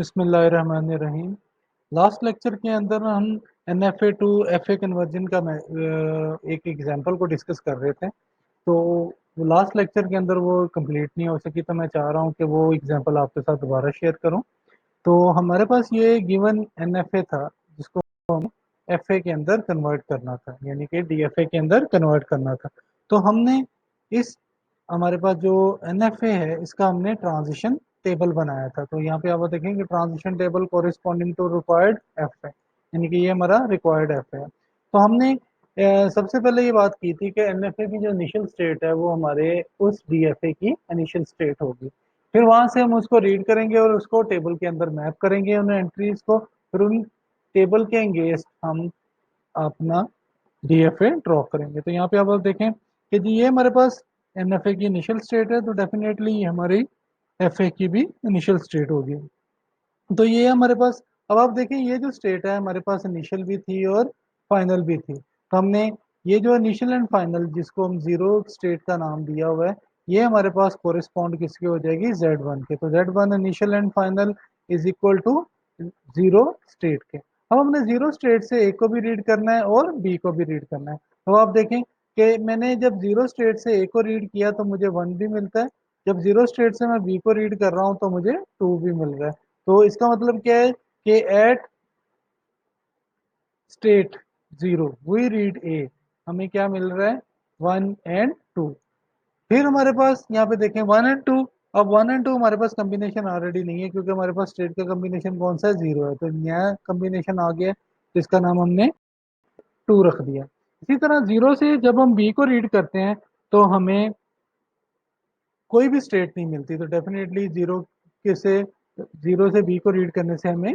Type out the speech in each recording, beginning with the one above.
बिस्मिल्लाहिर्रहमानिर्रहीम। Last lecture के अंदर हम NFA टू FA कन्वर्जन का एक एग्जांपल को डिस्कस कर रहे थे। तो लास्ट लेक्चर के अंदर वो कंप्लीट नहीं हो सकी, तो मैं चाह रहा हूँ कि वो एग्जांपल आपके साथ दोबारा शेयर करूँ। तो हमारे पास ये गिवन NFA था जिसको हम FA के अंदर कन्वर्ट करना था, यानी कि DFA के अंदर कन्वर्ट करना था। तो हमने इस हमारे पास जो NFA है इसका हमने ट्रांजिशन टेबल बनाया था। तो यहाँ पे आप देखेंगे transition table corresponding to required F है, यानी कि ये हमारा रिक्वायर्ड एफ है। तो हमने सबसे पहले ये बात की थी कि NFA की जो इनिशियल स्टेट है वो हमारे उस DFA की इनिशियल स्टेट होगी। फिर वहां से हम उसको रीड करेंगे और उसको टेबल के अंदर मैप करेंगे उन एंट्रीज को। फिर उन टेबल के अगेंस्ट हम अपना DFA ड्रॉ करेंगे। तो यहाँ पे आप देखें कि जी ये हमारे पास NFA की इनिशियल स्टेट है, तो डेफिनेटली ये हमारी FA की भी इनिशियल स्टेट होगी। तो ये हमारे पास, अब आप देखें ये जो स्टेट है हमारे पास इनिशियल भी थी और फाइनल भी थी। तो हमने ये जो इनिशियल एंड फाइनल जिसको हम जीरो स्टेट का नाम दिया हुआ है, ये हमारे पास कोरिस्पॉन्ड किसकी हो जाएगी, Z1 के। तो Z1 initial and final is equal to zero state के। अब हमने जीरो स्टेट से ए को भी रीड करना है और बी को भी रीड करना है। तो आप देखें कि मैंने जब जीरो स्टेट से ए को रीड किया तो मुझे वन भी मिलता है, जब जीरो स्टेट से मैं बी को रीड कर रहा हूँ तो मुझे टू भी मिल रहा है। तो इसका मतलब क्या है कि at state zero we read a, हमें क्या मिल रहा है, वन एंड टू। फिर हमारे पास यहाँ पे देखें वन एंड टू। अब वन एंड टू हमारे पास कॉम्बिनेशन ऑलरेडी नहीं है क्योंकि हमारे पास स्टेट का कॉम्बिनेशन कौन सा है, जीरो है। तो नया कॉम्बिनेशन आ गया तो इसका नाम हमने टू रख दिया। इसी तरह जीरो से जब हम बी को रीड करते हैं तो हमें कोई भी स्टेट नहीं मिलती। तो डेफिनेटली जीरो से बी को रीड करने से हमें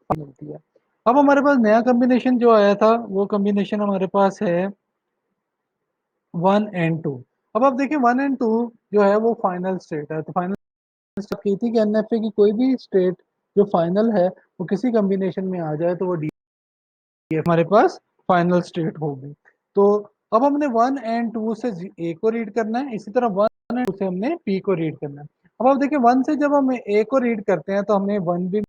मिलती है। अब हमारे पास नया कॉम्बिनेशन जो आया था वो कॉम्बिनेशन हमारे पास है वन एंड टू। अब आप देखिए वन एंड टू जो है वो फाइनल स्टेट है। तो फाइनल स्टेट की थी कि NFA की कोई भी स्टेट जो फाइनल है वो किसी कॉम्बिनेशन में आ जाए तो वो डी हमारे पास फाइनल स्टेट होगी। तो अब हमने वन एंड टू से ए को रीड करना है, इसी तरह वन एंड टू से हमने पी को रीड करना है। अब आप देखिए वन से जब हम ए को रीड करते हैं तो हमें वन भी,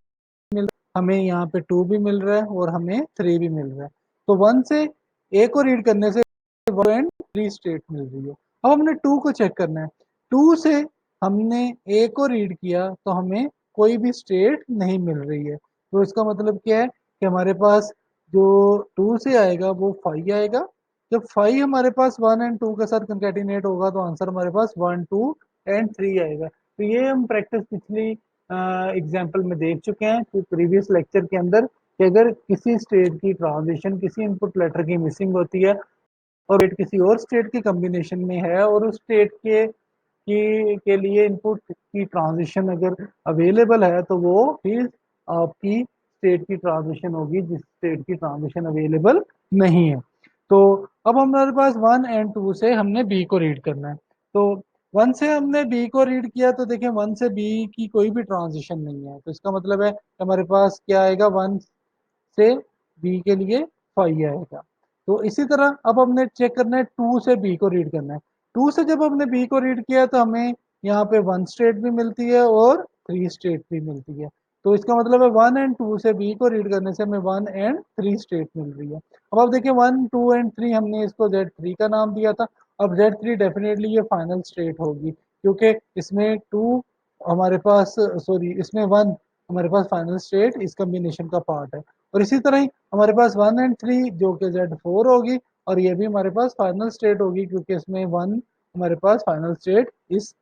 हमें यहाँ पे टू भी मिल रहा है और हमें थ्री भी मिल रहा है। तो वन से ए को रीड करने से वन एंड थ्री स्टेट मिल रही है। अब हमने टू को चेक करना है। टू से हमने ए को रीड किया तो हमें कोई भी स्टेट नहीं मिल रही है। तो इसका मतलब क्या है कि हमारे पास जो टू से आएगा वो फाइव आएगा। जब फाइव हमारे पास वन एंड टू के साथ कंकेटिनेट होगा तो आंसर हमारे पास वन टू एंड थ्री आएगा। तो ये हम प्रैक्टिस पिछली एग्जाम्पल में देख चुके हैं कि प्रीवियस लेक्चर के अंदर कि अगर किसी स्टेट की ट्रांजिशन किसी इनपुट लेटर की मिसिंग होती है और स्टेट किसी और स्टेट के कॉम्बिनेशन में है और उस स्टेट के लिए इनपुट की ट्रांजिशन अगर अवेलेबल है तो वो फिर आपकी स्टेट की ट्रांजिशन होगी जिस स्टेट की ट्रांजिशन अवेलेबल नहीं है। तो अब हमारे पास वन एंड टू से हमने बी को रीड करना है। तो वन से हमने बी को रीड किया तो देखें वन से बी की कोई भी ट्रांजिशन नहीं है। तो इसका मतलब है कि हमारे पास क्या आएगा, वन से बी के लिए फाइव आएगा। तो इसी तरह अब हमने चेक करना है टू से बी को रीड करना है। टू से जब हमने बी को रीड किया तो हमें यहाँ पे वन स्टेट भी मिलती है और थ्री स्टेट भी मिलती है। तो इसका मतलब है वन एंड टू से बी को रीड करने से हमें वन एंड थ्री स्टेट मिल रही है। अब आप देखिए वन टू एंड थ्री हमने इसको Z3 का नाम दिया था। अब Z3 डेफिनेटली ये फाइनल स्टेट होगी क्योंकि इसमें टू हमारे पास, सॉरी इसमें वन हमारे पास फाइनल स्टेट इस कॉम्बिनेशन का पार्ट है। और इसी तरह ही हमारे पास वन एंड थ्री जो कि Z4 होगी और ये भी हमारे पास फाइनल स्टेट होगी क्योंकि इसमें वन हमारे पास फाइनल स्टेट इस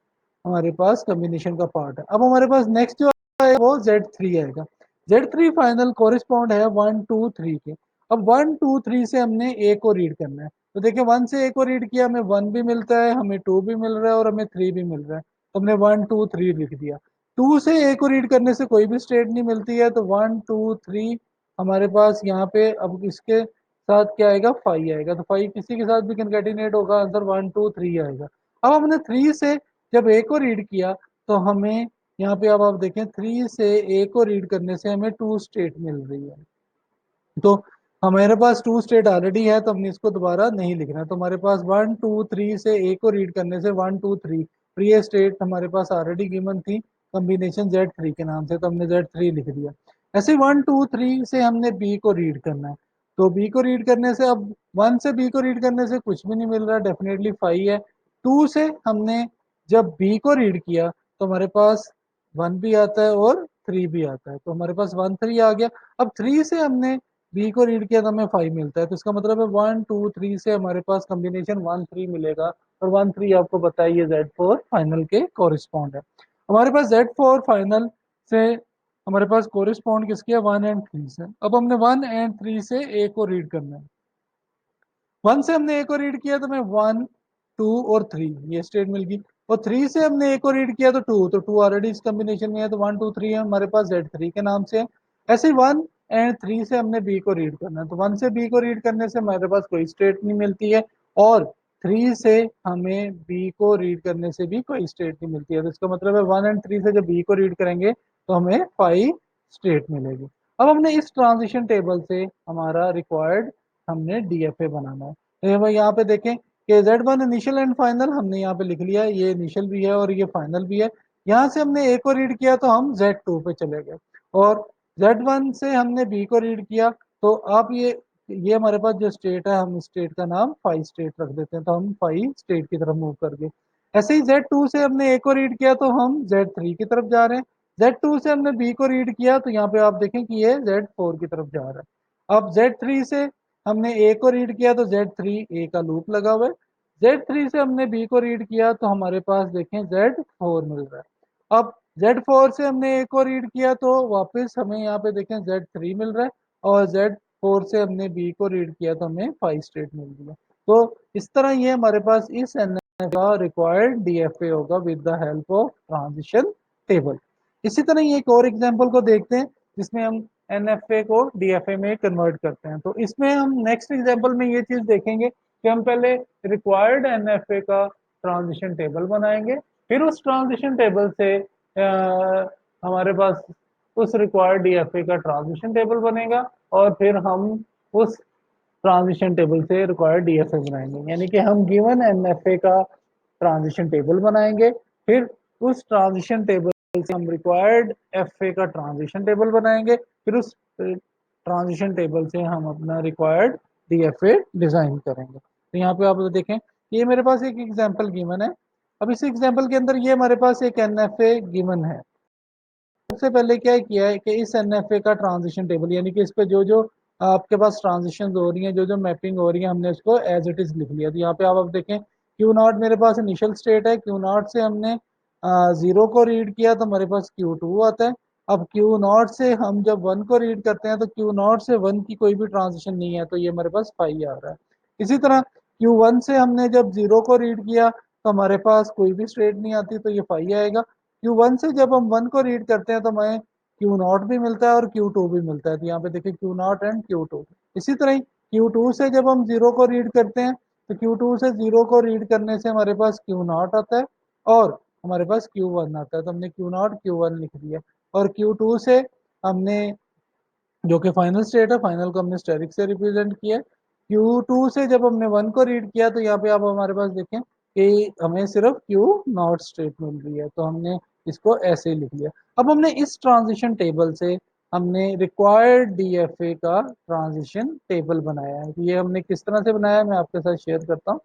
हमारे पास कॉम्बिनेशन का पार्ट है। अब हमारे पास नेक्स्ट जो है वो Z3 आएगा। Z3 फाइनल कोरिस्पॉन्ड है वन टू थ्री के। अब वन टू थ्री से हमने ए को रीड करना है। तो देखिए वन से ए को रीड किया हमें वन भी मिलता है, हमें टू भी मिल रहा है और हमें थ्री भी मिल रहा है। तो हमने वन टू थ्री लिख दिया। टू से ए को रीड करने से कोई भी स्टेट नहीं मिलती है तो वन टू थ्री हमारे पास यहाँ पे अब इसके साथ क्या आएगा, फाइव आएगा। तो फाइव किसी के साथ भी कंकेटिनेट होगा, आंसर वन टू थ्री आएगा। अब हमने थ्री से जब ए को रीड किया तो हमें यहाँ पे अब आप देखें थ्री से ए को रीड करने से हमें टू स्टेट मिल रही है। तो हमारे पास टू स्टेट ऑलरेडी है तो हमने इसको दोबारा नहीं लिखना। तो हमारे पास वन टू थ्री से ए को रीड करने से वन टू थ्री, और ये स्टेट हमारे पास ऑलरेडी गिवन थी कॉम्बिनेशन Z3 के नाम से, तो हमने Z3 लिख दिया। ऐसे 1 2 3 से हमने बी को रीड करना है। तो बी को रीड करने से, अब 1 से बी को रीड करने से कुछ भी नहीं मिल रहा, डेफिनेटली 5 है। 2 से हमने जब बी को रीड किया तो हमारे पास 1 भी आता है और 3 भी आता है, तो हमारे पास 1 3 आ गया। अब 3 से हमने बी को रीड किया तो हमें 5 मिलता है, तो इसका मतलब है 1 2 3 से हमारे पास कॉम्बिनेशन 1 3 मिलेगा। और 1 3 आपको पता है ये Z4 फाइनल के कोरिस्पॉन्ड है। हमारे पास Z4 फाइनल से हमारे पास कोरिस्पॉन्ड किसके है, 1 एंड 3 से। अब हमने 1 एंड 3 से ए को रीड करना है। 1 से हमने ए को रीड किया तो हमें 1 2 और 3 ये स्टेट मिल गई। और 3 से हमने ए को रीड किया तो 2, तो 2 ऑलरेडी इस कॉम्बिनेशन में है, तो 1 2 3 है हमारे पास Z3 के नाम से है। ऐसे ही 1 एंड 3 से हमने बी को रीड करना है, तो 1 से बी को रीड करने से हमारे पास कोई स्टेट नहीं मिलती है, और 3 से हमें बी को रीड करने से भी कोई स्टेट नहीं मिलती है, तो इसका मतलब है 1 एंड 3 से जब बी को रीड करेंगे तो हमें 5 स्टेट मिलेगी। अब हमने इस ट्रांजिशन टेबल से हमारा रिक्वायर्ड हमने डीएफए बनाना है। तो भाई यहाँ पे देखें कि Z1 इनिशियल एंड फाइनल हमने यहाँ पे लिख लिया, ये इनिशियल भी है और ये फाइनल भी है। यहाँ से हमने ए को रीड किया तो हम Z2 पे चले गए, और Z1 से हमने बी को रीड किया, तो आप ये हमारे पास जो स्टेट है, हम स्टेट का नाम 5 स्टेट रख देते हैं, तो हम 5 स्टेट की तरफ मूव कर गए। ऐसे ही Z2 से हमने ए को रीड किया तो हम Z3 की तरफ जा रहे हैं। Z2 से हमने बी को रीड किया तो यहाँ पे आप देखें कि ये Z4 की तरफ जा रहा है। अब Z3 से हमने ए को रीड किया तो Z3 ए का लूप लगा हुआ है। Z3 से हमने बी को रीड किया तो हमारे पास देखें Z4 मिल रहा है। अब Z4 से हमने ए को रीड किया तो वापस हमें यहाँ पे देखें Z3 मिल रहा है, और Z4 से हमने बी को रीड किया तो हमें 5 स्टेट मिल गया। तो इस तरह ये हमारे पास इस एनएफ का रिक्वायर्ड डीएफए होगा with the help of transition table. इसी तरह ये एक और एग्जांपल को देखते हैं जिसमें हम एनएफए को डीएफए में कन्वर्ट करते हैं। तो इसमें हम नेक्स्ट एग्जांपल में ये चीज देखेंगे कि हम पहले रिक्वायर्ड एनएफए का ट्रांजिशन टेबल बनाएंगे, फिर उस ट्रांजिशन टेबल से हमारे पास उस रिक्वायर्ड डीएफए का ट्रांजिशन टेबल बनेगा, और फिर हम उस ट्रांजिशन टेबल से रिक्वायर्ड डीएफए बनाएंगे। यानी कि हम गिवन एनएफए का ट्रांजिशन टेबल बनाएंगे, फिर उस ट्रांजिशन टेबल से हम रिक्वायर्ड एफए का ट्रांजिशन टेबल बनाएंगे, फिर उस ट्रांजिशन टेबल से हम अपना रिक्वायर्ड डीएफए डिजाइन करेंगे। तो यहाँ पे आप देखें कि ये मेरे पास एक एग्जांपल गिवन है। अब इस एग्जांपल के अंदर ये हमारे पास एक एनएफए गिवन है। सबसे पहले क्या किया है कि इस एनएफए का ट्रांजिशन टेबल, यानी कि इस पे जो जो आपके पास ट्रांजिशन हो रही हैं, जो जो मैपिंग हो रही है, हमने इसको एज इट इज लिख लिया। तो यहाँ पे आप अब देखें क्यू नॉट मेरे पास इनिशियल स्टेट है, क्यू नॉट से हमने 0 को रीड किया तो हमारे पास Q2 आता है। अब क्यू नॉट से हम जब 1 को रीड करते हैं तो क्यू नॉट से 1 की कोई भी ट्रांजिशन नहीं है, तो ये हमारे पास 5 आ रहा है। इसी तरह Q1 से हमने जब 0 को रीड किया तो हमारे पास कोई भी स्टेट नहीं आती, तो ये 5 आएगा। Q1 से जब हम 1 को रीड करते हैं तो हमें क्यू नॉट भी मिलता है और Q2 भी मिलता है, तो यहाँ पे देखिए क्यू नॉट एंड Q2। इसी तरह ही Q2 से जब हम 0 को रीड करते हैं तो Q2 से 0 को रीड करने से हमारे पास क्यू नॉट आता है, और हमारे पास Q1 आता है, तो हमने क्यू नॉट Q1 लिख दिया। और Q2 से हमने, जो कि फाइनल स्टेट है, फाइनल को हमने स्टेरिक से रिप्रेजेंट किया है। Q2 से जब हमने 1 को रीड किया तो यहाँ पे आप हमारे पास देखें कि हमें सिर्फ Q नॉट स्टेट मिल रही है, तो हमने इसको ऐसे ही लिख लिया। अब हमने इस ट्रांजिशन टेबल से हमने रिक्वायर्ड डीएफए का ट्रांजिशन टेबल बनाया है। ये हमने किस तरह से बनाया है मैं आपके साथ शेयर करता हूँ।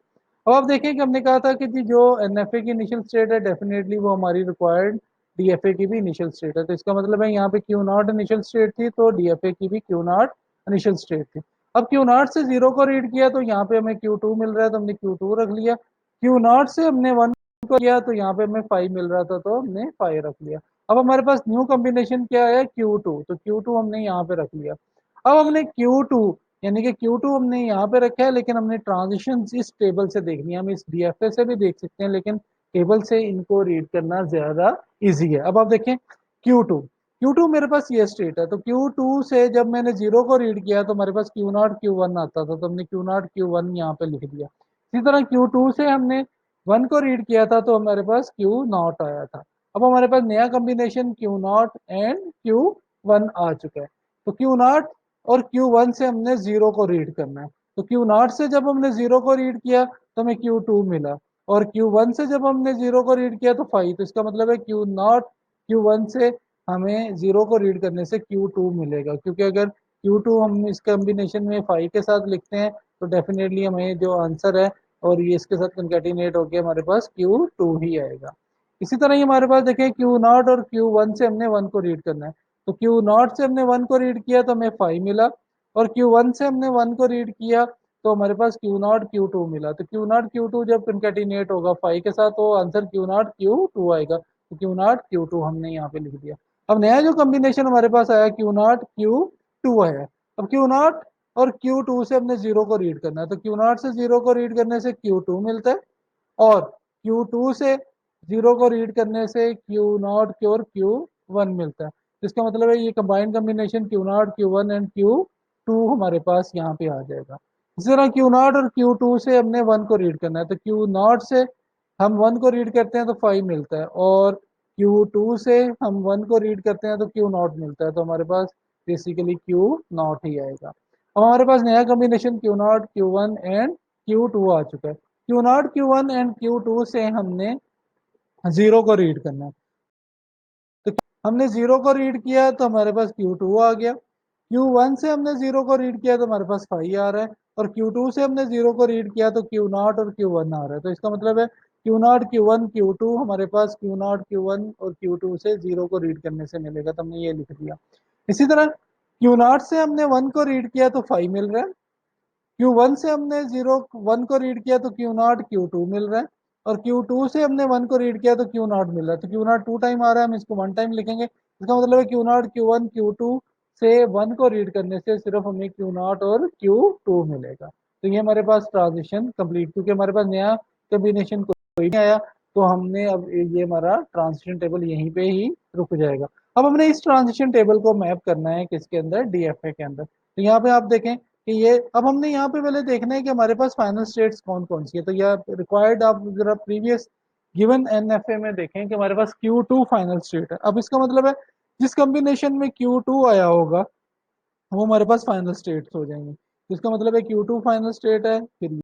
अब आप देखें कि हमने कहा था कि जी जो एनएफए की इनिशियल स्टेट है डेफिनेटली वो हमारी रिक्वायर्ड डीएफए की भी इनिशियल स्टेट है, तो इसका मतलब है यहाँ पे क्यू नॉट इनिशियल स्टेट थी तो डीएफए की भी क्यू नॉट इनिशियल स्टेट थी। अब क्यू नॉट से 0 को रीड किया तो यहाँ पे हमें Q2 मिल रहा है, तो हमने Q2 रख लिया। क्यू नॉट से हमने 1 को किया तो यहाँ पे हमें 5 मिल रहा था, तो हमने 5 रख लिया। अब हमारे पास न्यू कॉम्बिनेशन क्या है, Q2, तो Q2 हमने यहाँ पे रख लिया। अब हमने Q2 यानी कि Q2 हमने यहाँ पे रखा है, लेकिन हमने ट्रांजिशन इस टेबल से देखनी है। हम इस डीएफए से भी देख सकते हैं, लेकिन टेबल से इनको रीड करना ज्यादा इजी है। अब आप देखें Q2, Q2 मेरे पास ये स्टेट है, तो Q2 से जब मैंने 0 को रीड किया तो हमारे पास क्यू नॉट Q1 आता था, तो हमने क्यू नॉट Q1 यहाँ पे लिख दिया। इसी तरह Q2 से हमने 1 को रीड किया था तो हमारे पास क्यू नॉट आया था। अब हमारे पास नया combination Q not and Q1 आ चुका है। तो क्यू नॉट और Q1 से हमने 0 को रीड करना है, तो क्यू नॉट से जब हमने 0 को रीड किया तो हमें Q2 मिला, और Q1 से जब हमने 0 को रीड किया तो 5, तो इसका मतलब है क्यू नॉट Q1 से हमें 0 को रीड करने से Q2 मिलेगा, क्योंकि अगर Q2 हम इस कॉम्बिनेशन में 5 के साथ लिखते हैं तो डेफिनेटली हमें जो आंसर है और ये इसके साथ कंकैटिनेट होकर हमारे पास Q2 ही आएगा। इसी तरह ही हमारे पास देखें Q0 और Q1 से हमने 1 को रीड करना है, तो Q0 से हमने 1 को रीड किया तो हमें 5 मिला, और Q1 से हमने 1 को रीड किया तो हमारे पास Q0 Q2 मिला। तो Q0 Q2 जब कंकैटिनेट होगा 5 के साथ तो आंसर Q0 Q2 आएगा। तो Q0 Q2 हमने यहाँ पे लिख दिया। अब नया जो कॉम्बिनेशन हमारे पास आया Q0 Q2 आया। अब Q0 और Q2 से हमने 0 को रीड करना है, तो Q0 से 0 को रीड करने से Q2 मिलता है, और Q2 से 0 को रीड करने से Q0 और Q1 मिलता है। इसका मतलब है ये combined combination Q0 Q1 and Q2 हमारे पास यहाँ पे आ जाएगा। इसी तरह Q0 और Q2 से हमने 1 को रीड करना है, तो Q0 से हम 1 को रीड करते हैं तो 5 मिलता है, और Q2 से हम 1 को रीड करते हैं तो Q0 मिलता है, तो हमारे पास बेसिकली Q0 ही आएगा। अब हमारे पास नया combination Q0 Q1 and Q2 आ चुका है। Q0 Q1 एंड Q2 से हमने 0 को रीड करना है, तो हमने 0 को रीड किया तो हमारे पास Q2 आ गया। Q1 से हमने 0 को रीड किया तो हमारे पास 5 आ रहा है, और Q2 से हमने 0 को रीड किया तो Q0 और Q1 आ रहा है। तो इसका मतलब है Q0 Q1 Q2 हमारे पास Q0 Q1 और Q2 से 0 को रीड करने से मिलेगा, तो हमने ये लिख दिया। इसी तरह Q0 से हमने 1 को रीड किया तो 5 मिल रहा है, Q1 से हमने 1 को रीड किया तो Q0 Q2 मिल रहा है, और Q2 से हमने 1 को रीड किया तो Q0 मिल रहा है। तो Q0 2 टाइम आ रहा है, हम इसको 1 टाइम लिखेंगे। इसका मतलब है Q0 Q1 Q2 से 1 को रीड करने से सिर्फ हमें Q0 और Q2 मिलेगा। तो ये हमारे पास ट्रांजिशन कंप्लीट, क्योंकि हमारे पास नया कॉम्बिनेशन कोई नहीं आया, तो हमने अब ये हमारा ट्रांजिशन टेबल यहीं पे ही रुक जाएगा। अब हमने इस ट्रांजिशन टेबल को मैप करना है किसके अंदर, डीएफए के अंदर। तो यहाँ पे आप देखें कि ये अब हमने यहाँ पे पहले देखना है कि हमारे पास फाइनल स्टेट्स कौन कौन सी है। तो यह रिक्वायर्ड, आप जरा प्रीवियस गिवन एनएफए में देखें कि हमारे पास Q2 फाइनल स्टेट है। अब इसका मतलब है जिस कॉम्बिनेशन में Q2 आया होगा वो हमारे पास फाइनल स्टेट्स हो जाएंगे। इसका मतलब है Q2 फाइनल स्टेट है, फिर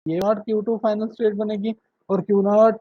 ये नॉट Q2 फाइनल स्टेट बनेगी, और Q0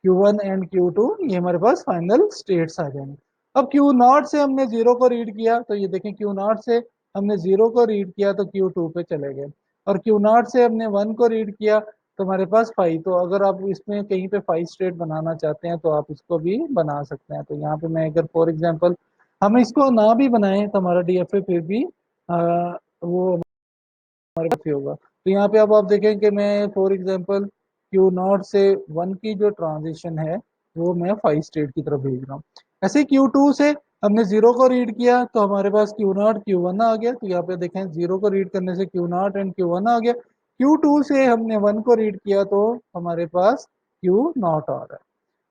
Q1 एंड Q2 ये हमारे पास फाइनल स्टेट्स आ जाएंगे। अब Q0 से हमने 0 को रीड किया, तो ये देखें Q0 से हमने 0 को रीड किया तो Q2 पे चले गए, और Q0 से हमने 1 को रीड किया तो हमारे पास 5। तो अगर आप इसमें कहीं पे 5 स्टेट बनाना चाहते हैं तो आप इसको भी बना सकते हैं। तो यहाँ पे मैं अगर फॉर एग्जांपल हम इसको ना भी बनाएं तो हमारा डीएफए फिर भी वो हमारे पास ही होगा। तो यहाँ पे अब आप देखें कि मैं फॉर एग्जांपल Q0 से 1 की जो ट्रांजिशन है वो मैं 5 स्टेट की तरफ भेज रहा हूँ। ऐसे Q2 से हमने 0 को रीड किया तो हमारे पास Q0 Q1 आ गया। तो यहाँ पे देखें 0 को रीड करने से Q0 एंड Q1 आ गया। Q2 से हमने 1 को रीड किया तो हमारे पास Q0 आ रहा है।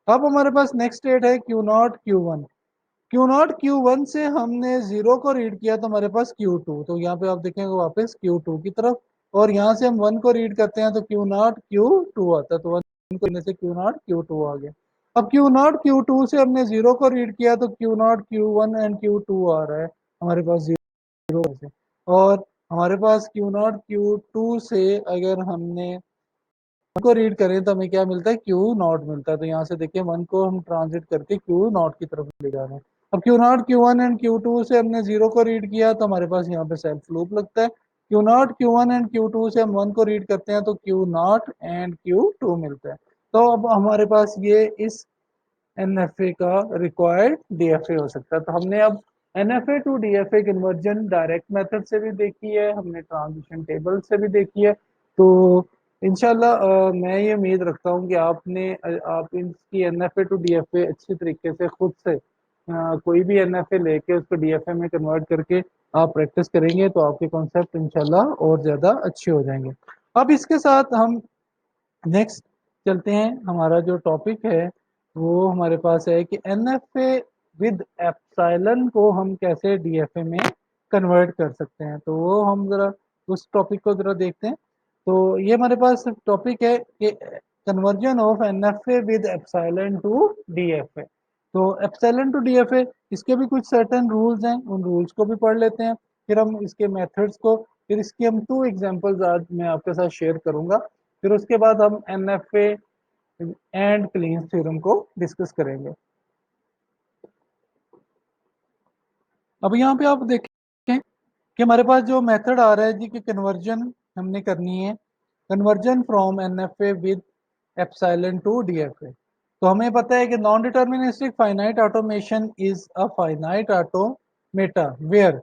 अब हमारे पास नेक्स्ट स्टेट है Q0 Q1। Q0 Q1 से हमने 0 को रीड किया तो हमारे पास Q2। तो यहाँ पे आप देखेंगे वापस Q2 की तरफ, और यहाँ से हम 1 को रीड करते हैं तो Q0 Q2 आता है, तो 1 करने से Q0 Q2 आ गया। अब Q0 Q2 से हमने 0 को रीड किया तो Q0 Q1 एंड Q2 आ रहा है हमारे पास 0 से, और हमारे पास Q0 Q2 से अगर हमने को रीड करें तो हमें क्या मिलता है, क्यू नॉट मिलता है। तो यहाँ से देखिए 1 को हम ट्रांजिट करके क्यू नॉट की तरफ ले जा रहे हैं। अब Q0 Q1 एंड Q2 से हमने 0 को रीड किया तो हमारे पास यहाँ पे सेल्फ लूप लगता है। Q0 Q1 एंड Q2 से हम 1 को रीड करते हैं तो Q0 एंड Q2 मिलता है। तो अब हमारे पास ये इस एनएफए का रिक्वायर्ड डीएफए हो सकता है। तो हमने अब NFA to DFA conversion direct method से भी देखी है, हमने ट्रांजिशन टेबल से भी देखी है। तो इंशाल्लाह मैं ये उम्मीद रखता हूँ कि आप इनकी एनएफए टू डीएफए अच्छी तरीके से खुद से कोई भी एनएफए लेके उसको डीएफए में कन्वर्ट करके आप प्रैक्टिस करेंगे तो आपके कॉन्सेप्ट इंशाल्लाह और ज़्यादा अच्छे हो जाएंगे। अब इसके साथ हम नेक्स्ट चलते हैं। हमारा जो टॉपिक है वो हमारे पास है कि एनएफए विद एप्सिलॉन को हम कैसे डीएफए में कन्वर्ट कर सकते हैं। तो वो हम जरा उस टॉपिक को जरा देखते हैं। तो ये हमारे पास टॉपिक है कि conversion of NFA with epsilon to DFA. तो एप्सिलॉन टू डीएफए इसके भी कुछ सर्टेन रूल्स हैं, उन रूल्स को भी पढ़ लेते हैं, फिर हम इसके मेथड्स को, फिर इसके हम 2 एग्जांपल्स आज मैं आपके साथ शेयर करूंगा। फिर उसके बाद हम एनएफए एंड क्लींस थ्योरम को डिस्कस करेंगे। अब यहाँ पे आप देखें कि हमारे पास जो मेथड आ रहा है जी कि कन्वर्जन हमने करनी है, conversion from N F A with epsilon to D F A. तो हमें पता है कि non deterministic finite automation is a finite automata where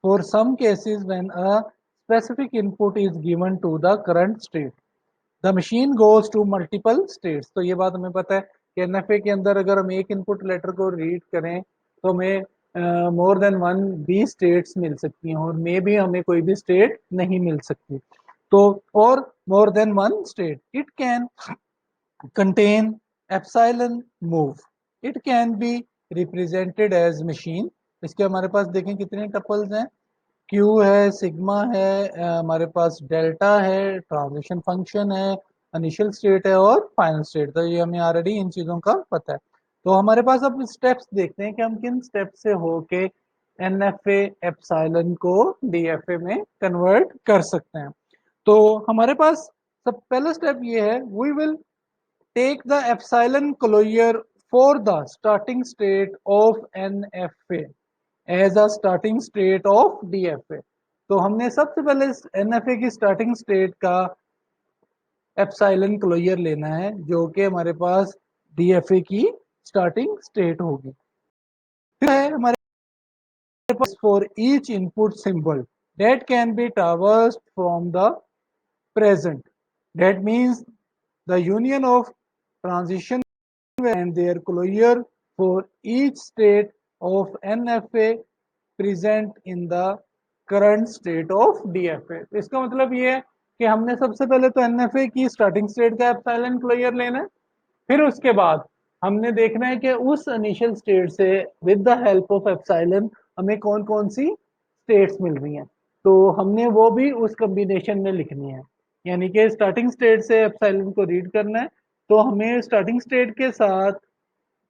for some cases when a specific input is given to the current state the machine goes to multiple states. तो ये बात हमें पता है कि एनएफए के अंदर अगर हम एक इनपुट लेटर को रीड करें तो हमें मोर देन वन भी स्टेट्स मिल सकती हैं, और मे भी हमें कोई भी स्टेट नहीं मिल सकती। तो और more than one state it can contain epsilon move, it can be represented as machine। इसके हमारे पास देखें कितने टपल्स हैं, क्यू है, सिग्मा है, हमारे पास डेल्टा है, ट्रांजिशन फंक्शन है, इनिशियल स्टेट है और फाइनल स्टेट। तो ये हमें ऑलरेडी इन चीज़ों का पता है। तो हमारे पास अब स्टेप्स देखते हैं कि हम किन स्टेप से होके एन एफ एप्सिलॉन को डी एफ ए में कन्वर्ट कर सकते हैं। तो हमारे पास सब पहला स्टेप ये है, we will take the epsilon collier for the starting state of NFA as a starting state of DFA। तो हमने सबसे पहले NFA की स्टार्टिंग स्टेट का एप्सिलॉन क्लोयर लेना है जो कि हमारे पास DFA की स्टार्टिंग स्टेट होगी। फिर है हमारे पास for each input symbol that can be traversed from the present, that means the union of transition and their closure for each state of NFA present in the current state of DFA। इसका मतलब ये है कि हमने सबसे पहले तो NFA की स्टार्टिंग स्टेट का एप्सिलॉन क्लोजर लेना है, फिर उसके बाद हमने देखना है कि उस इनिशियल स्टेट से with the help of epsilon हमें कौन कौन सी स्टेट्स मिल रही हैं, तो हमने वो भी उस कॉम्बिनेशन में लिखनी है। यानी कि स्टार्टिंग स्टेट से एप्सिलॉन को रीड करना है, तो हमें स्टार्टिंग स्टेट के साथ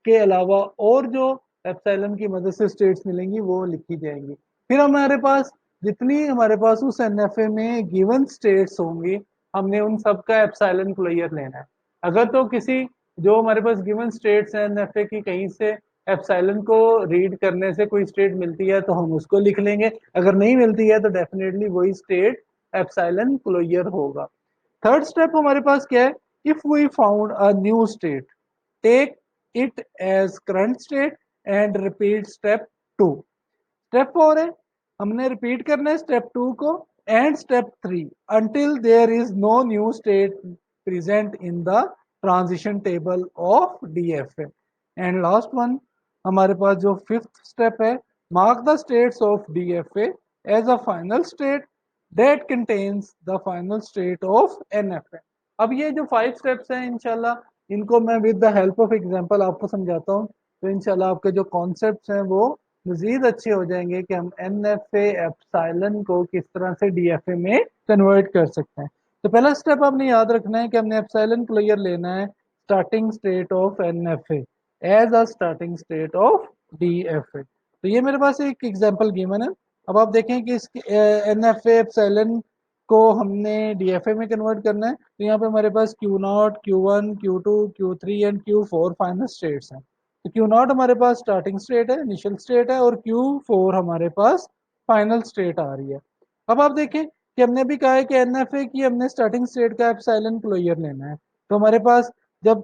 के अलावा और जो एप्सिलॉन की मदद से स्टेट्स मिलेंगी वो लिखी जाएंगी। फिर हमारे पास जितनी हमारे पास उस एनएफए में गिवन स्टेट्स होंगी हमने उन सब का एप्सिलॉन क्लोजर लेना है। अगर तो किसी जो हमारे पास गिवन स्टेट्स हैं एनएफए की कहीं से एप्सिलॉन को रीड करने से कोई स्टेट मिलती है तो हम उसको लिख लेंगे, अगर नहीं मिलती है तो डेफिनेटली वही स्टेट एप्सिलॉन क्लोजर होगा। थर्ड स्टेप हमारे पास क्या है, if we found a new state take it as current state and repeat step two. Step 4 है हमने रिपीट करना है स्टेप 2 को and step 3 until there is no new state present in the transition table of DFA। And last one हमारे पास जो fifth step है, mark the states of DFA as a final state that contains the final state of NFA। अब ये जो 5 steps हैं इंशाल्लाह इनको मैं with the help of example आपको समझाता हूँ, तो इंशाल्लाह आपके जो कॉन्सेप्ट्स हैं वो मजीद अच्छे हो जाएंगे कि हम NFA एप्सिलॉन को किस तरह से DFA में कन्वर्ट कर सकते हैं। तो पहला स्टेप आपने याद रखना है कि हमने एप्सिलॉन क्लियर लेना है starting state of NFA as a starting state of DFA। तो ये मेरे पास एक एग्जांपल गिवन है। अब आप देखें कि इस NFA एप्सिलॉन को हमने DFA में कन्वर्ट करना है, तो यहाँ पे हमारे पास Q0, Q1, Q2, Q3 and Q4 final states हैं। तो Q0 हमारे पास स्टार्टिंग स्टेट है, इनिशियल स्टेट है, और Q4 हमारे पास फाइनल स्टेट आ रही है। अब आप देखें कि हमने भी कहा है कि NFA की हमने स्टार्टिंग स्टेट का एप्सिलॉन क्लोजर लेना है, तो हमारे पास जब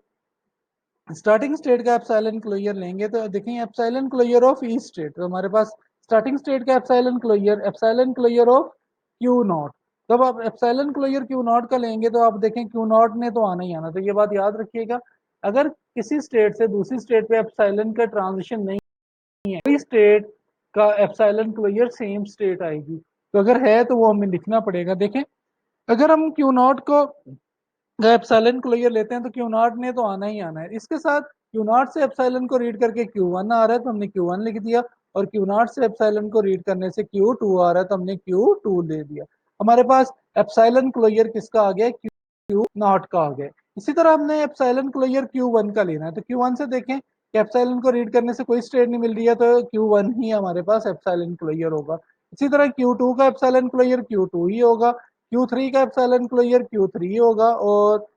स्टार्टिंग स्टेट का एप्सिलॉन क्लोजर लेंगे तो देखें epsilon closure of each state, तो हमारे पास स्टार्टिंग स्टेट का epsilon closure of Q naught. जब आप एप्सिलॉन क्लोजर क्यू नॉट का लेंगे तो आप देखें क्यू नॉट ने तो आना ही आना, तो ये बात याद रखिएगा अगर किसी स्टेट से दूसरी स्टेट पे एप्सिलॉन का ट्रांजिशन नहीं है, कोई स्टेट का एप्सिलॉन क्लोजर सेम स्टेट आएगी, तो अगर है तो वो हमें लिखना पड़ेगा। देखें अगर हम क्यू नॉट को एप्सिलॉन क्लोजर लेते हैं तो क्यू नॉट ने तो आना ही आना है, इसके साथ क्यू नॉट से एप्सिलॉन को रीड करके क्यू वन आ रहा है तो हमने क्यू वन लिख दिया, और क्यू नॉट से एप्सिलॉन को रीड करने से क्यू टू आ रहा है तो हमने क्यू टू ले दिया। हमारे पास एप्सिलॉन क्लोजर किसका आ गया, क्यू नॉट का आ गया। इसी तरह हमने एप्सिलॉन क्लोजर क्यू वन का लेना है, तो क्यू वन से देखें कि एप्सिलॉन को रीड करने से कोई स्टेट नहीं मिल रही है तो क्यू वन ही हमारे पास एप्सिलॉन क्लोजर होगा। इसी तरह क्यू टू का एप्सिलॉन क्लोजर क्यू टू ही होगा, क्यू थ्री का एप्सिलॉन क्लोजर क्यू थ्री होगा, और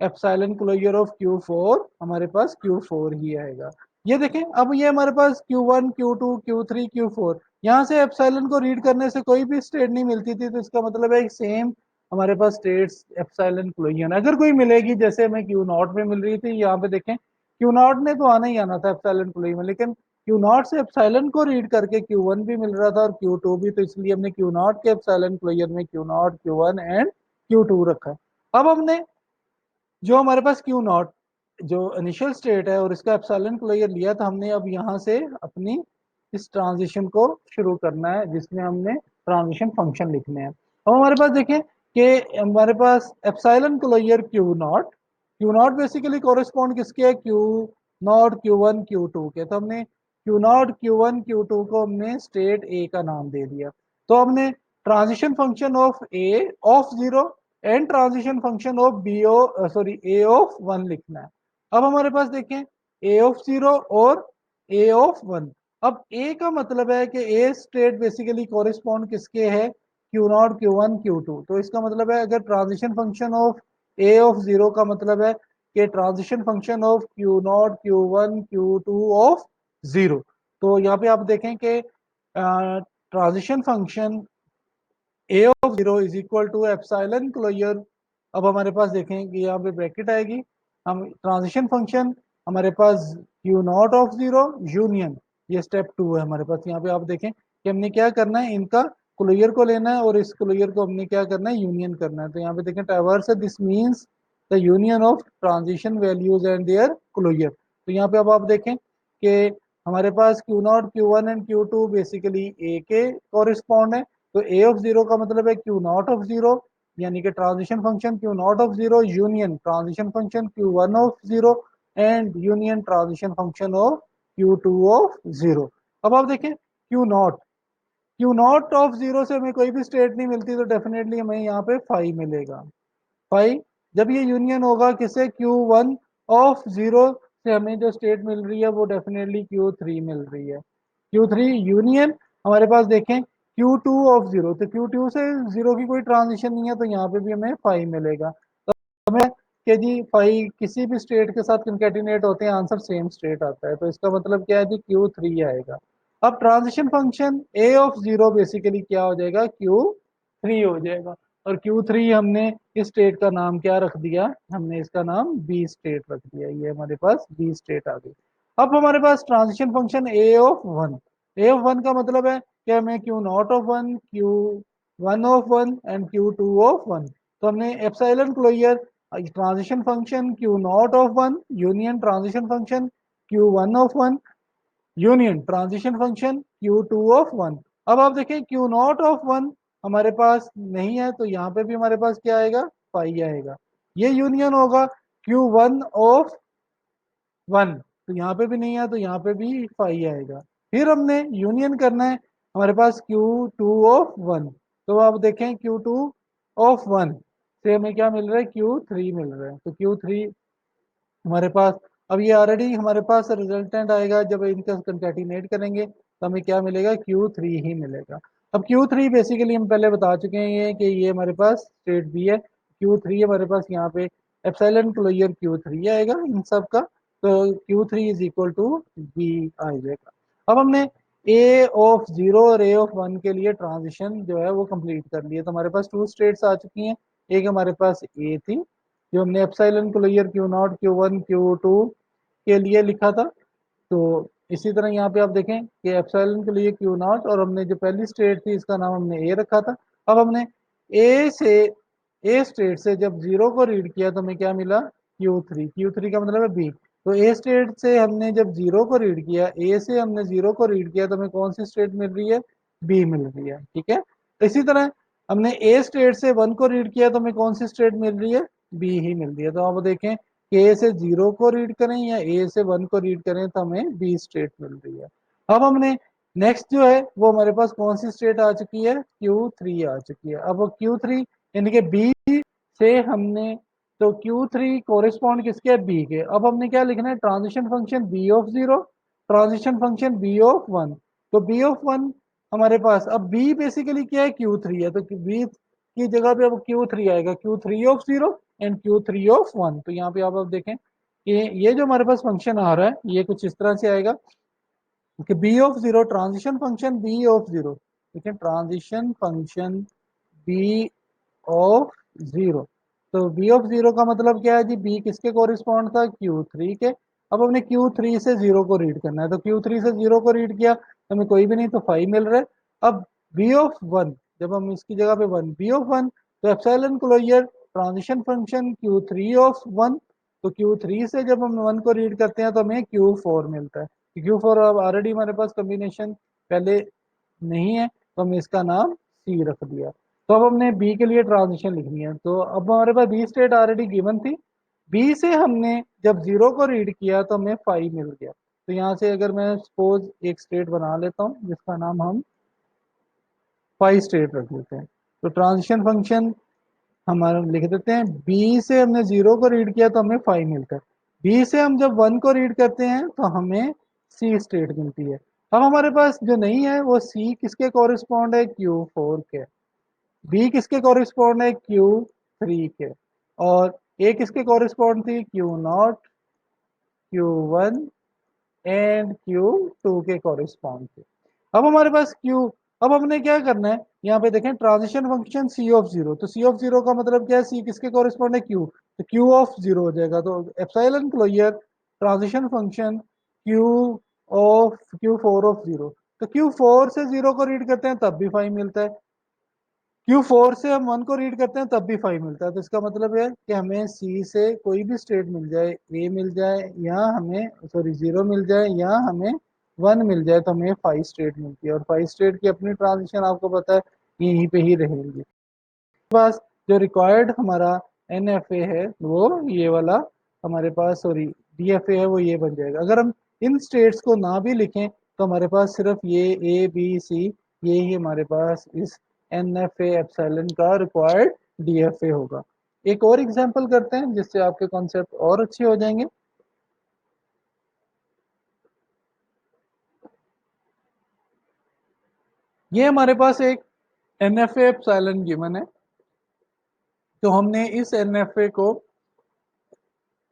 एप्सिलॉन क्लोजर ऑफ Q4 हमारे पास Q4 ही आएगा। ये देखें, अब ये हमारे पास Q1 Q2 Q3 Q4, यहाँ से एप्सिलॉन को रीड करने से कोई भी स्टेट नहीं मिलती थी, तो इसका मतलब है सेम हमारे पास स्टेट्स एप्सिलॉन क्लोजन अगर कोई मिलेगी, जैसे हमें क्यू नॉट में मिल रही थी, यहाँ पे देखें क्यू नॉट ने तो आना ही आना था एप्सिलॉन क्लोजन में, लेकिन क्यू नॉट से एप्सिलॉन को रीड करके Q1 भी मिल रहा था और Q2 भी, तो इसलिए हमने क्यू नॉट के एप्सिलॉन क्लोजन में Q naught Q1 and Q2 रखा है। अब हमने जो हमारे पास क्यू नॉट जो इनिशियल स्टेट है और इसका एप्सिलॉन क्लोजर लिया था हमने, अब यहाँ से अपनी इस ट्रांजिशन को शुरू करना है, जिसमें हमने ट्रांजिशन फंक्शन लिखने हैं। अब हमारे पास देखें कि हमारे पास epsilon closure q naught basically correspond किसके है, क्यू नॉट Q1 Q2 के, तो हमने क्यू नॉट Q1 Q2 को हमने स्टेट ए का नाम दे दिया। तो हमने transition function of A of zero and transition function of A of one लिखना है। अब हमारे पास देखें ए ऑफ जीरो और ए ऑफ वन। अब ए का मतलब है कि ए स्टेट बेसिकली कोरिस्पॉन्ड किसके है, क्यू नॉट Q1 Q2, तो इसका मतलब है अगर transition function of A of zero का मतलब है कि transition function of Q naught Q1 Q2 of zero. तो यहाँ पे आप देखें कि transition function A of zero is equal to epsilon closure. अब हमारे पास देखें कि यहाँ पे ब्रैकेट आएगी, हम ट्रांजिशन फंक्शन हमारे पास q naught of zero union, ये स्टेप 2 है हमारे पास। यहाँ पे आप देखें कि हमने क्या करना है, इनका क्लोजर को लेना है और इस क्लोजर को हमने क्या करना है, यूनियन करना है। तो यहाँ पे देखें ट्रावर्स है, this means the union of transition values and their closure. तो यहाँ पे अब आप देखें कि हमारे पास q naught Q1 and Q2 basically a के कॉरिस्पॉन्ड है। तो ए ऑफ जीरो का मतलब है क्यू नॉट ऑफ जीरो, यानी कि transition function q naught of zero union transition function Q1 of zero and union transition function of Q2 of zero. अब आप देखें क्यू नॉट ऑफ जीरो से हमें कोई भी स्टेट नहीं मिलती, तो डेफिनेटली हमें यहाँ पे फाइव मिलेगा। फाइव जब ये यूनियन होगा किसे, Q1 ऑफ जीरो से हमें जो स्टेट मिल रही है वो डेफिनेटली Q3 मिल रही है। Q3 यूनियन हमारे पास देखें Q2 ऑफ जीरो, तो Q2 से जीरो की कोई ट्रांजिशन नहीं है, तो यहाँ पे भी हमें फाइव मिलेगा। तो हमें कि जी फाइव किसी भी स्टेट के साथ कंकेटिनेट होते हैं, आंसर सेम स्टेट आता है, तो इसका मतलब क्या है जी, Q3 आएगा। अब transition function A of zero basically क्या हो जाएगा, Q3 हो जाएगा। और Q3 हमने इस स्टेट का नाम क्या रख दिया, हमने इसका नाम बी स्टेट रख दिया, ये हमारे पास बी स्टेट आ गई। अब हमारे पास transition function A of one का मतलब है कि हमें Q naught of one, Q1 of one and Q2 of one. तो हमने epsilon closure transition function q naught of one union transition function Q1 of one union transition function Q2 of one. अब आप देखें Q naught of one हमारे पास नहीं है, तो यहाँ पे भी हमारे पास क्या आएगा, फाइव आएगा। ये यूनियन होगा Q1 ऑफ वन, तो यहाँ पे भी नहीं है, तो यहाँ पे भी फाइव आएगा। फिर हमने यूनियन करना है हमारे पास Q2 ऑफ वन, तो आप देखें Q2 ऑफ वन से हमें क्या मिल रहा है, Q3 मिल रहा है। तो Q3 हमारे पास, अब ये ऑलरेडी हमारे पास रिजल्टेंट आएगा, जब इनका कंकैटिनेट करेंगे तो हमें क्या मिलेगा, Q3 ही मिलेगा। अब Q3 बेसिकली हम पहले बता चुके हैं ये कि ये हमारे पास स्टेट बी है, Q3 हमारे पास यहाँ पे एप्सिलॉन क्लोजर Q3 आएगा इन सब का, तो Q3 is equal to B आ जाएगा। अब हमने ए ऑफ जीरो और ए ऑफ वन के लिए ट्रांजिशन जो है वो कंप्लीट कर लिया, तो हमारे पास टू स्टेट्स आ चुकी हैं। एक हमारे पास ए थी जो हमने epsilon closure q naught Q1 Q2 के लिए लिखा था, तो इसी तरह यहाँ पे आप देखें कि एप्सिलॉन के लिए क्यू नॉट, और हमने जो पहली स्टेट थी इसका नाम हमने ए रखा था। अब हमने ए से ए स्टेट से जब जीरो को रीड किया तो हमें क्या मिला, Q3 का मतलब है बी। तो ए स्टेट से हमने जब जीरो को रीड किया, ए से हमने जीरो को रीड किया, तो हमें कौन सी स्टेट मिल रही है, बी मिल रही है, ठीक है। इसी तरह हमने ए स्टेट से वन को रीड किया तो हमें कौन सी स्टेट मिल रही है, बी ही मिल रही है। तो आप देखें कि ए से जीरो को रीड करें या ए से वन को रीड करें तो हमें बी स्टेट मिल रही है। अब हमने नेक्स्ट जो है वो हमारे पास कौन सी स्टेट आ चुकी है, Q3 आ चुकी है। अब वो Q3 यानी कि बी से हमने, तो Q3 कोरिस्पॉन्ड किसके, बी के। अब हमने क्या लिखना है, transition function B of zero transition function B of one. तो बी ऑफ वन हमारे पास, अब बी बेसिकली क्या है, Q3 है, तो बी की जगह पे अब Q3 आएगा, Q3 of zero and Q3 of one. तो यहाँ पे आप देखें कि ये जो हमारे पास फंक्शन आ रहा है ये कुछ इस तरह से आएगा कि B of zero transition function B of zero, ठीक है, transition function B of zero. तो बी ऑफ जीरो का मतलब क्या है जी, बी किसके कोरिस्पॉन्ड था, क्यू थ्री के। अब हमने क्यू थ्री से जीरो को रीड करना है, तो क्यू थ्री से जीरो को रीड किया तो हमें कोई भी नहीं, तो फाइव मिल रहा है। अब बी ऑफ वन, जब हम इसकी जगह पे वन, बी ऑफ वन, तो epsilon closure transition function Q three of one. तो क्यू थ्री से जब हम वन को रीड करते हैं तो हमें क्यू फोर मिलता है। क्यू फोर अब ऑलरेडी हमारे पास कॉम्बिनेशन पहले नहीं है, तो हमने इसका नाम सी रख दिया। तो अब हमने बी के लिए ट्रांजिशन लिखनी है, तो अब हमारे पास बी स्टेट ऑलरेडी गिवन थी। बी से हमने जब जीरो को रीड किया तो हमें फाइव मिल गया। तो यहाँ से अगर मैं सपोज एक स्टेट बना लेता हूँ जिसका नाम हम फाइव स्टेट रख लेते हैं। तो ट्रांजिशन फंक्शन हमारा लिख देते हैं, बी से हमने जीरो को रीड किया तो हमें फाइव मिलता है। बी से हम जब वन को रीड करते हैं तो हमें सी स्टेट मिलती है। अब हमारे पास जो नहीं है वो सी किसके कॉरिस्पॉन्ड है, क्यू फोर के। बी किसके कॉरिस्पॉन्ड है, क्यू थ्री के। और ए किसके कॉरिस्पॉन्ड थी, Q naught, Q one and Q two के कॉरिस्पॉन्ड थे। अब हमारे पास क्यू, अब हमने क्या करना है, यहाँ पे देखें transition function C of zero, तो सी ऑफ जीरो का मतलब क्या है, सी किसके कॉरिस्पॉन्ड है, क्यू, तो क्यू ऑफ जीरो हो जाएगा। तो epsilon closure transition function Q of Q four of zero. तो क्यू फोर से जीरो को रीड करते हैं तब भी फाइव मिलता है, क्यू फोर से हम वन को रीड करते हैं तब भी फाइव मिलता है। तो इसका मतलब है कि हमें सी से कोई भी स्टेट मिल जाए, ए मिल जाए या हमें सॉरी जीरो मिल जाए या हमें वन मिल जाए, तो हमें फाइव स्टेट मिलती है। और फाइव स्टेट की अपनी ट्रांजिशन आपको पता है यहीं पे ही रहेंगी। पास जो रिक्वायर्ड हमारा एन एफ ए है वो ये वाला हमारे पास, सॉरी डी एफ ए है, वो ये बन जाएगा। अगर हम इन स्टेट्स को ना भी लिखें तो हमारे पास सिर्फ ये ए बी सी, ये ही हमारे पास इस एन एफ ए एप्सिलॉन का रिक्वायर्ड डी एफ ए होगा। एक और एग्जांपल करते हैं जिससे आपके कॉन्सेप्ट और अच्छे हो जाएंगे। ये हमारे पास एक N F A epsilon given है, तो हमने इस एन एफ ए को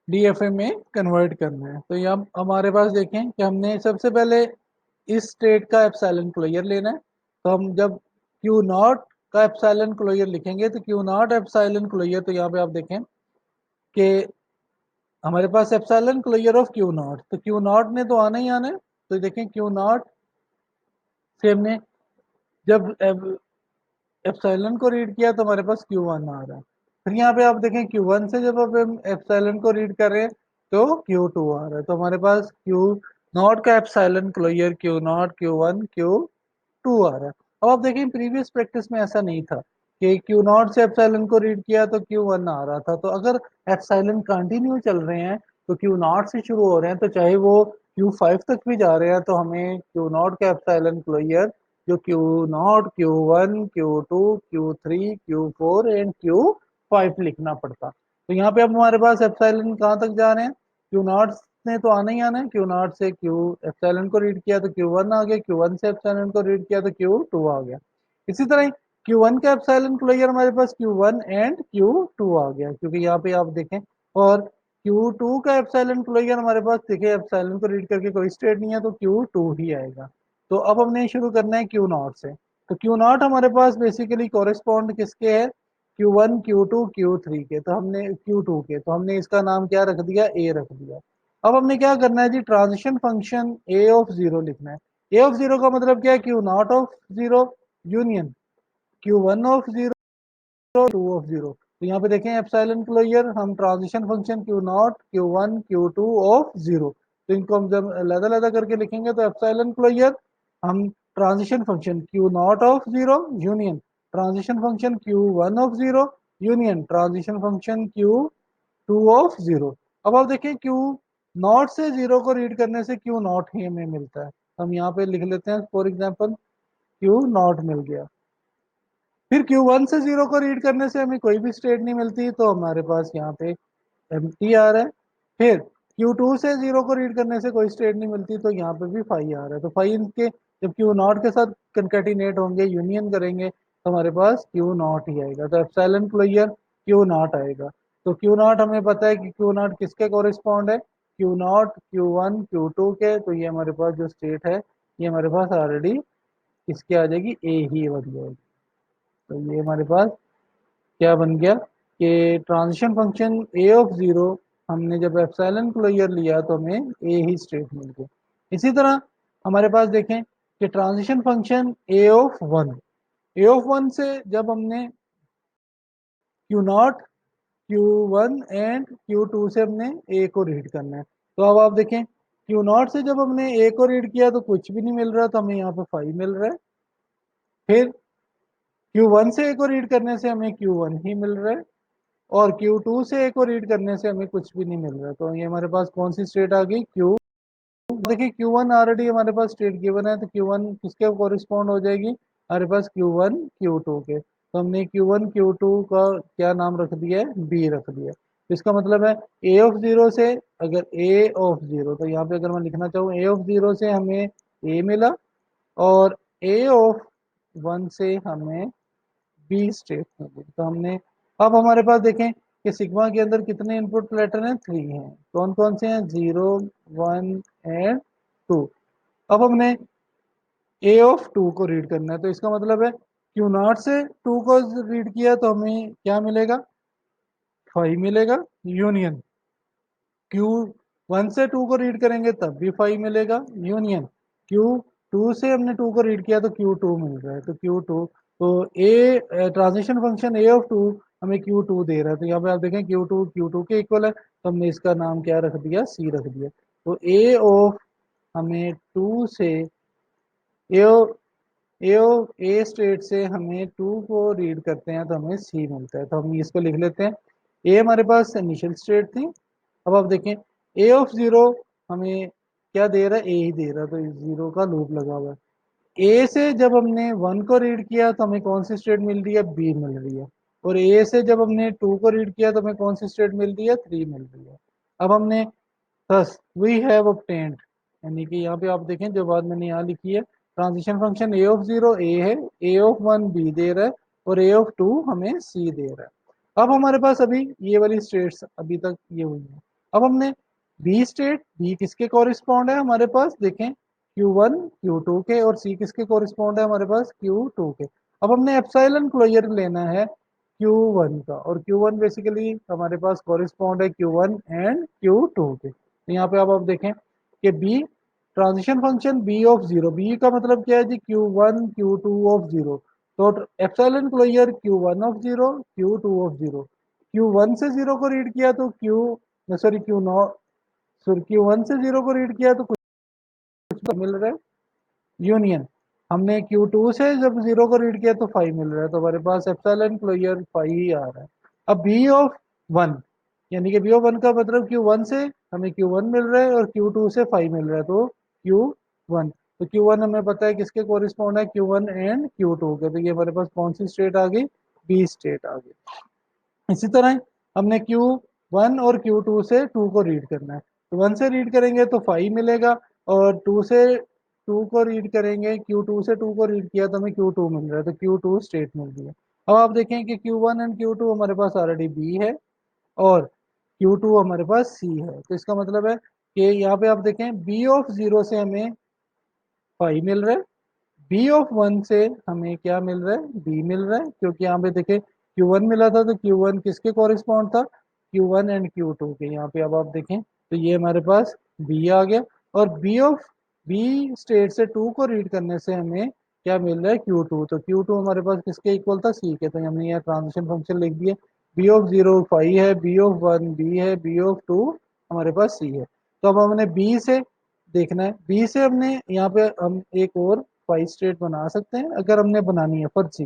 डीएफए में कन्वर्ट करना है। तो यहाँ हमारे पास देखें कि हमने सबसे पहले इस स्टेट का एप्सिलॉन क्लोजर लेना है। तो हम जब क्यू नॉट का एप्सिलॉन क्लोजर लिखेंगे तो क्यू नॉट एप्सिलॉन क्लोजर, तो यहाँ पे आप देखें कि हमारे पास epsilon closure of Q naught, तो क्यू नॉट ने तो आना ही आना है। तो देखें क्यू नॉट से हमने जब एप्सिलॉन को रीड किया तो हमारे पास क्यू वन आ रहा है। फिर यहाँ पे आप देखें क्यू वन से जब अब हम एप्सिलॉन को रीड कर रहे हैं तो क्यू टू आ रहा है। तो हमारे पास क्यू नॉट का epsilon closure q naught, Q one, Q two आ रहा है। अब आप देखें प्रीवियस प्रैक्टिस में ऐसा नहीं था कि क्यू नॉट से एप्सिलॉन को रीड किया तो क्यू वन आ रहा था। तो अगर एप्सिलॉन कंटिन्यू चल रहे हैं तो क्यू नॉट से शुरू हो रहे हैं, तो चाहे वो क्यू फाइव तक भी जा रहे हैं, तो हमें क्यू नॉट का एप्सिलॉन क्लोजर जो Q naught, Q one, Q two, Q three, Q four and Q five लिखना पड़ता। तो यहाँ पे अब हमारे पास एप्सिलॉन कहाँ तक जा रहे हैं, क्यू नॉट ने तो आना ही आना है, क्यू नॉट से क्यू एप्सिलॉन को रीड किया तो क्यू वन आ गया, क्यू वन से एप्सिलॉन को रीड किया तो क्यू टू आ गया। इसी तरह क्यू वन का एप्सिलॉन क्लोजर हमारे पास q one and Q two आ गया, क्योंकि यहाँ पे आप देखें। और क्यू टू का एप्सिलॉन क्लोजर हमारे पास देखिए एप्सिलॉन को रीड करके कोई स्टेट नहीं है, तो क्यू टू ही आएगा। तो अब हमने शुरू करना है क्यू नॉट से। तो क्यू नॉट हमारे पास बेसिकली कॉरेस्पॉन्ड किसके है, Q one, Q two, Q three के। तो हमने क्यू टू के, तो हमने इसका नाम क्या रख दिया, ए रख दिया। अब हमने क्या करना है जी, transition function A of zero लिखना है। ए ऑफ जीरो का मतलब क्या है, Q naught of zero union q one of zero, two of zero. तो यहाँ पे देखें एप्सिलॉन क्लोजर हम transition function q naught, Q one, Q two of zero. तो इनको हम जब अलग अलग करके लिखेंगे तो एप्सिलॉन क्लोजर हम transition function q naught of zero union transition function Q one of zero union transition function Q two of zero. अब आप देखिए क्यू नॉट से जीरो को रीड करने से क्यू नॉट ही हमें मिलता है। हम यहाँ पे लिख लेते हैं फॉर एग्जाम्पल क्यू नॉट मिल गया। फिर क्यू वन से जीरो को रीड करने से हमें कोई भी स्टेट नहीं मिलती, तो हमारे पास यहाँ पे एम्प्टी आ रहा है। फिर क्यू टू से जीरो को रीड करने से कोई स्टेट नहीं मिलती, तो यहाँ पे भी फाइव आ रहा है। तो फाइव इनके जब क्यू नॉट के साथ कंकेटिनेट होंगे, यूनियन करेंगे, तो हमारे पास क्यू नॉट ही आएगा। तो एप्सिलॉन क्लोजर क्यू नॉट आएगा। तो क्यू नॉट हमें पता है कि क्यू नॉट किसके कोरिस्पॉन्ड है, Q naught Q one Q two के। तो ये हमारे पास जो स्टेट है ये हमारे पास ऑलरेडी किसकी आ जाएगी, ए ही बन जाएगी। तो ये हमारे पास क्या बन गया कि transition function A of zero, हमने जब एप्सिलॉन क्लोजर लिया तो हमें ए ही स्टेट मिल गया। इसी तरह हमारे पास देखें कि transition function A of one से जब हमने Q naught Q one and Q two से हमने ए को रीड करना है। तो अब आप देखें क्यू नॉट से जब हमने ए को रीड किया तो कुछ भी नहीं मिल रहा, तो हमें यहाँ पे 5 मिल रहा है। फिर क्यू वन से ए को रीड करने से हमें क्यू वन ही मिल रहा है, और क्यू टू से ए को रीड करने से हमें कुछ भी नहीं मिल रहा। तो ये हमारे पास कौन सी स्टेट आ गई, क्यू। देखिए क्यू वन ऑलरेडी हमारे पास स्टेट गिवन है, तो क्यू वन किसके कोरिस्पॉन्ड हो जाएगी, हमारे पास क्यू वन क्यू टू के। तो हमने क्यू वन क्यू टू का क्या नाम रख दिया है, बी रख दिया है। तो इसका मतलब है ए ऑफ जीरो से, अगर ए ऑफ जीरो, तो यहाँ पे अगर मैं लिखना चाहूँ ए ऑफ जीरो से हमें ए मिला, और ए ऑफ वन से हमें बी स्टेट मिली। तो हमने, अब हमारे पास देखें कि सिग्मा के अंदर कितने इनपुट लेटर हैं, 3 हैं। कौन कौन से हैं, 0 1 एंड 2। अब हमने ए ऑफ टू को रीड करना है, तो इसका मतलब है क्यू नॉट से टू को रीड किया तो हमें क्या मिलेगा, 5 मिलेगा, यूनियन क्यू वन से टू को रीड करेंगे तब भी 5 मिलेगा, यूनियन क्यू टू से हमने टू को रीड किया तो क्यू टू मिल रहा है, तो क्यू टू। तो A transition function A of two हमें क्यू टू दे रहा है, तो यहाँ पे आप देखें क्यू टू के इक्वल है, तो हमने इसका नाम क्या रख दिया, सी रख दिया। तो ए ऑफ हमें टू से ए ए स्टेट से हमें टू को रीड करते हैं तो हमें सी मिलता है, तो हम इसको लिख लेते हैं। ए हमारे पास इनिशियल स्टेट थी। अब आप देखें ए ऑफ जीरो हमें क्या दे रहा है, ए ही दे रहा है, तो जीरो का लूप लगा हुआ है। ए से जब हमने वन को रीड किया तो हमें कौन सी स्टेट मिल रही है, बी मिल रही है। और ए से जब हमने टू को रीड किया तो हमें कौन सी स्टेट मिल रही है, थ्री मिल रही है। अब हमने थस वी हैव ऑब्टेन्ड, यानी कि यहाँ पे आप देखें जो बात मैंने यहाँ लिखी है, transition function A of zero a है, ए ऑफ वन बी दे रहा है, और ए ऑफ टू हमें सी दे रहा है। अब हमारे पास अभी ये वाली स्टेट्स अभी तक ये हुई है। अब हमने बी स्टेट, बी किसके कॉरिस्पॉन्ड है हमारे पास, देखें क्यू वन क्यू टू के, और सी किसके कॉरिस्पॉन्ड है हमारे पास, क्यू टू के। अब हमने एप्सिलॉन क्लोजर लेना है क्यू वन का, और क्यू वन बेसिकली हमारे पास कॉरिस्पॉन्ड है Q one and Q two के। तो यहाँ पे अब आप देखें कि B transition function B of zero, B का मतलब क्या है जी, q one Q two of zero. तो epsilon closure q one of zero q two of zero, q one से जीरो को रीड किया तो q, sorry q naught sorry q one से जीरो को रीड किया तो कुछ तो मिल रहा है, यूनियन हमने Q2 से जब जीरो को रीड किया तो 5 मिल रहा है, तो हमारे पास एप्सिलॉन क्लोजर 5 ही आ रहा है। अब बी ऑफ वन, यानी कि बी ऑफ वन का मतलब Q1 से हमें Q1 मिल रहा है और Q2 से 5 मिल रहा है, तो Q1। तो Q1 हमें पता है किसके कोरिस्पॉन्ड है, Q1 एंड Q2 के। तो ये हमारे पास कौन सी स्टेट आ गई, बी स्टेट आ गई। इसी तरह हमने Q1 और Q2 से टू को रीड करना है, तो वन से रीड करेंगे तो 5 मिलेगा, और टू से टू को रीड करेंगे, Q2 से टू को रीड किया तो हमें Q2 मिल रहा है, तो Q2 स्टेट मिल रही है। अब आप देखें कि Q1 एंड Q2 हमारे पास ऑलरेडी बी है, और Q2 हमारे पास सी है। तो इसका मतलब है कि यहाँ पे आप देखें बी ऑफ जीरो से हमें 5 मिल रहा है, बी ऑफ वन से हमें क्या मिल रहा है, बी मिल रहा है, क्योंकि यहाँ पे देखें Q1 मिला था तो Q1 किसके कॉरिस्पॉन्ड था, Q1 एंड Q2 के। यहाँ पे अब आप देखें तो ये हमारे पास बी आ गया, और बी स्टेट से टू को रीड करने से हमें क्या मिल रहा है, Q2। तो Q2 हमारे पास किसके इक्वल था, सी के। तो हमने यहाँ ट्रांजिशन फंक्शन लिख दिया, बी ऑफ जीरो 5 है, बी ऑफ वन बी है, बी ऑफ टू हमारे पास सी है। तो अब हमने बी से देखना है, बी से हमने यहाँ पे हम एक और 5 स्टेट बना सकते हैं अगर हमने बनानी है फर्जी,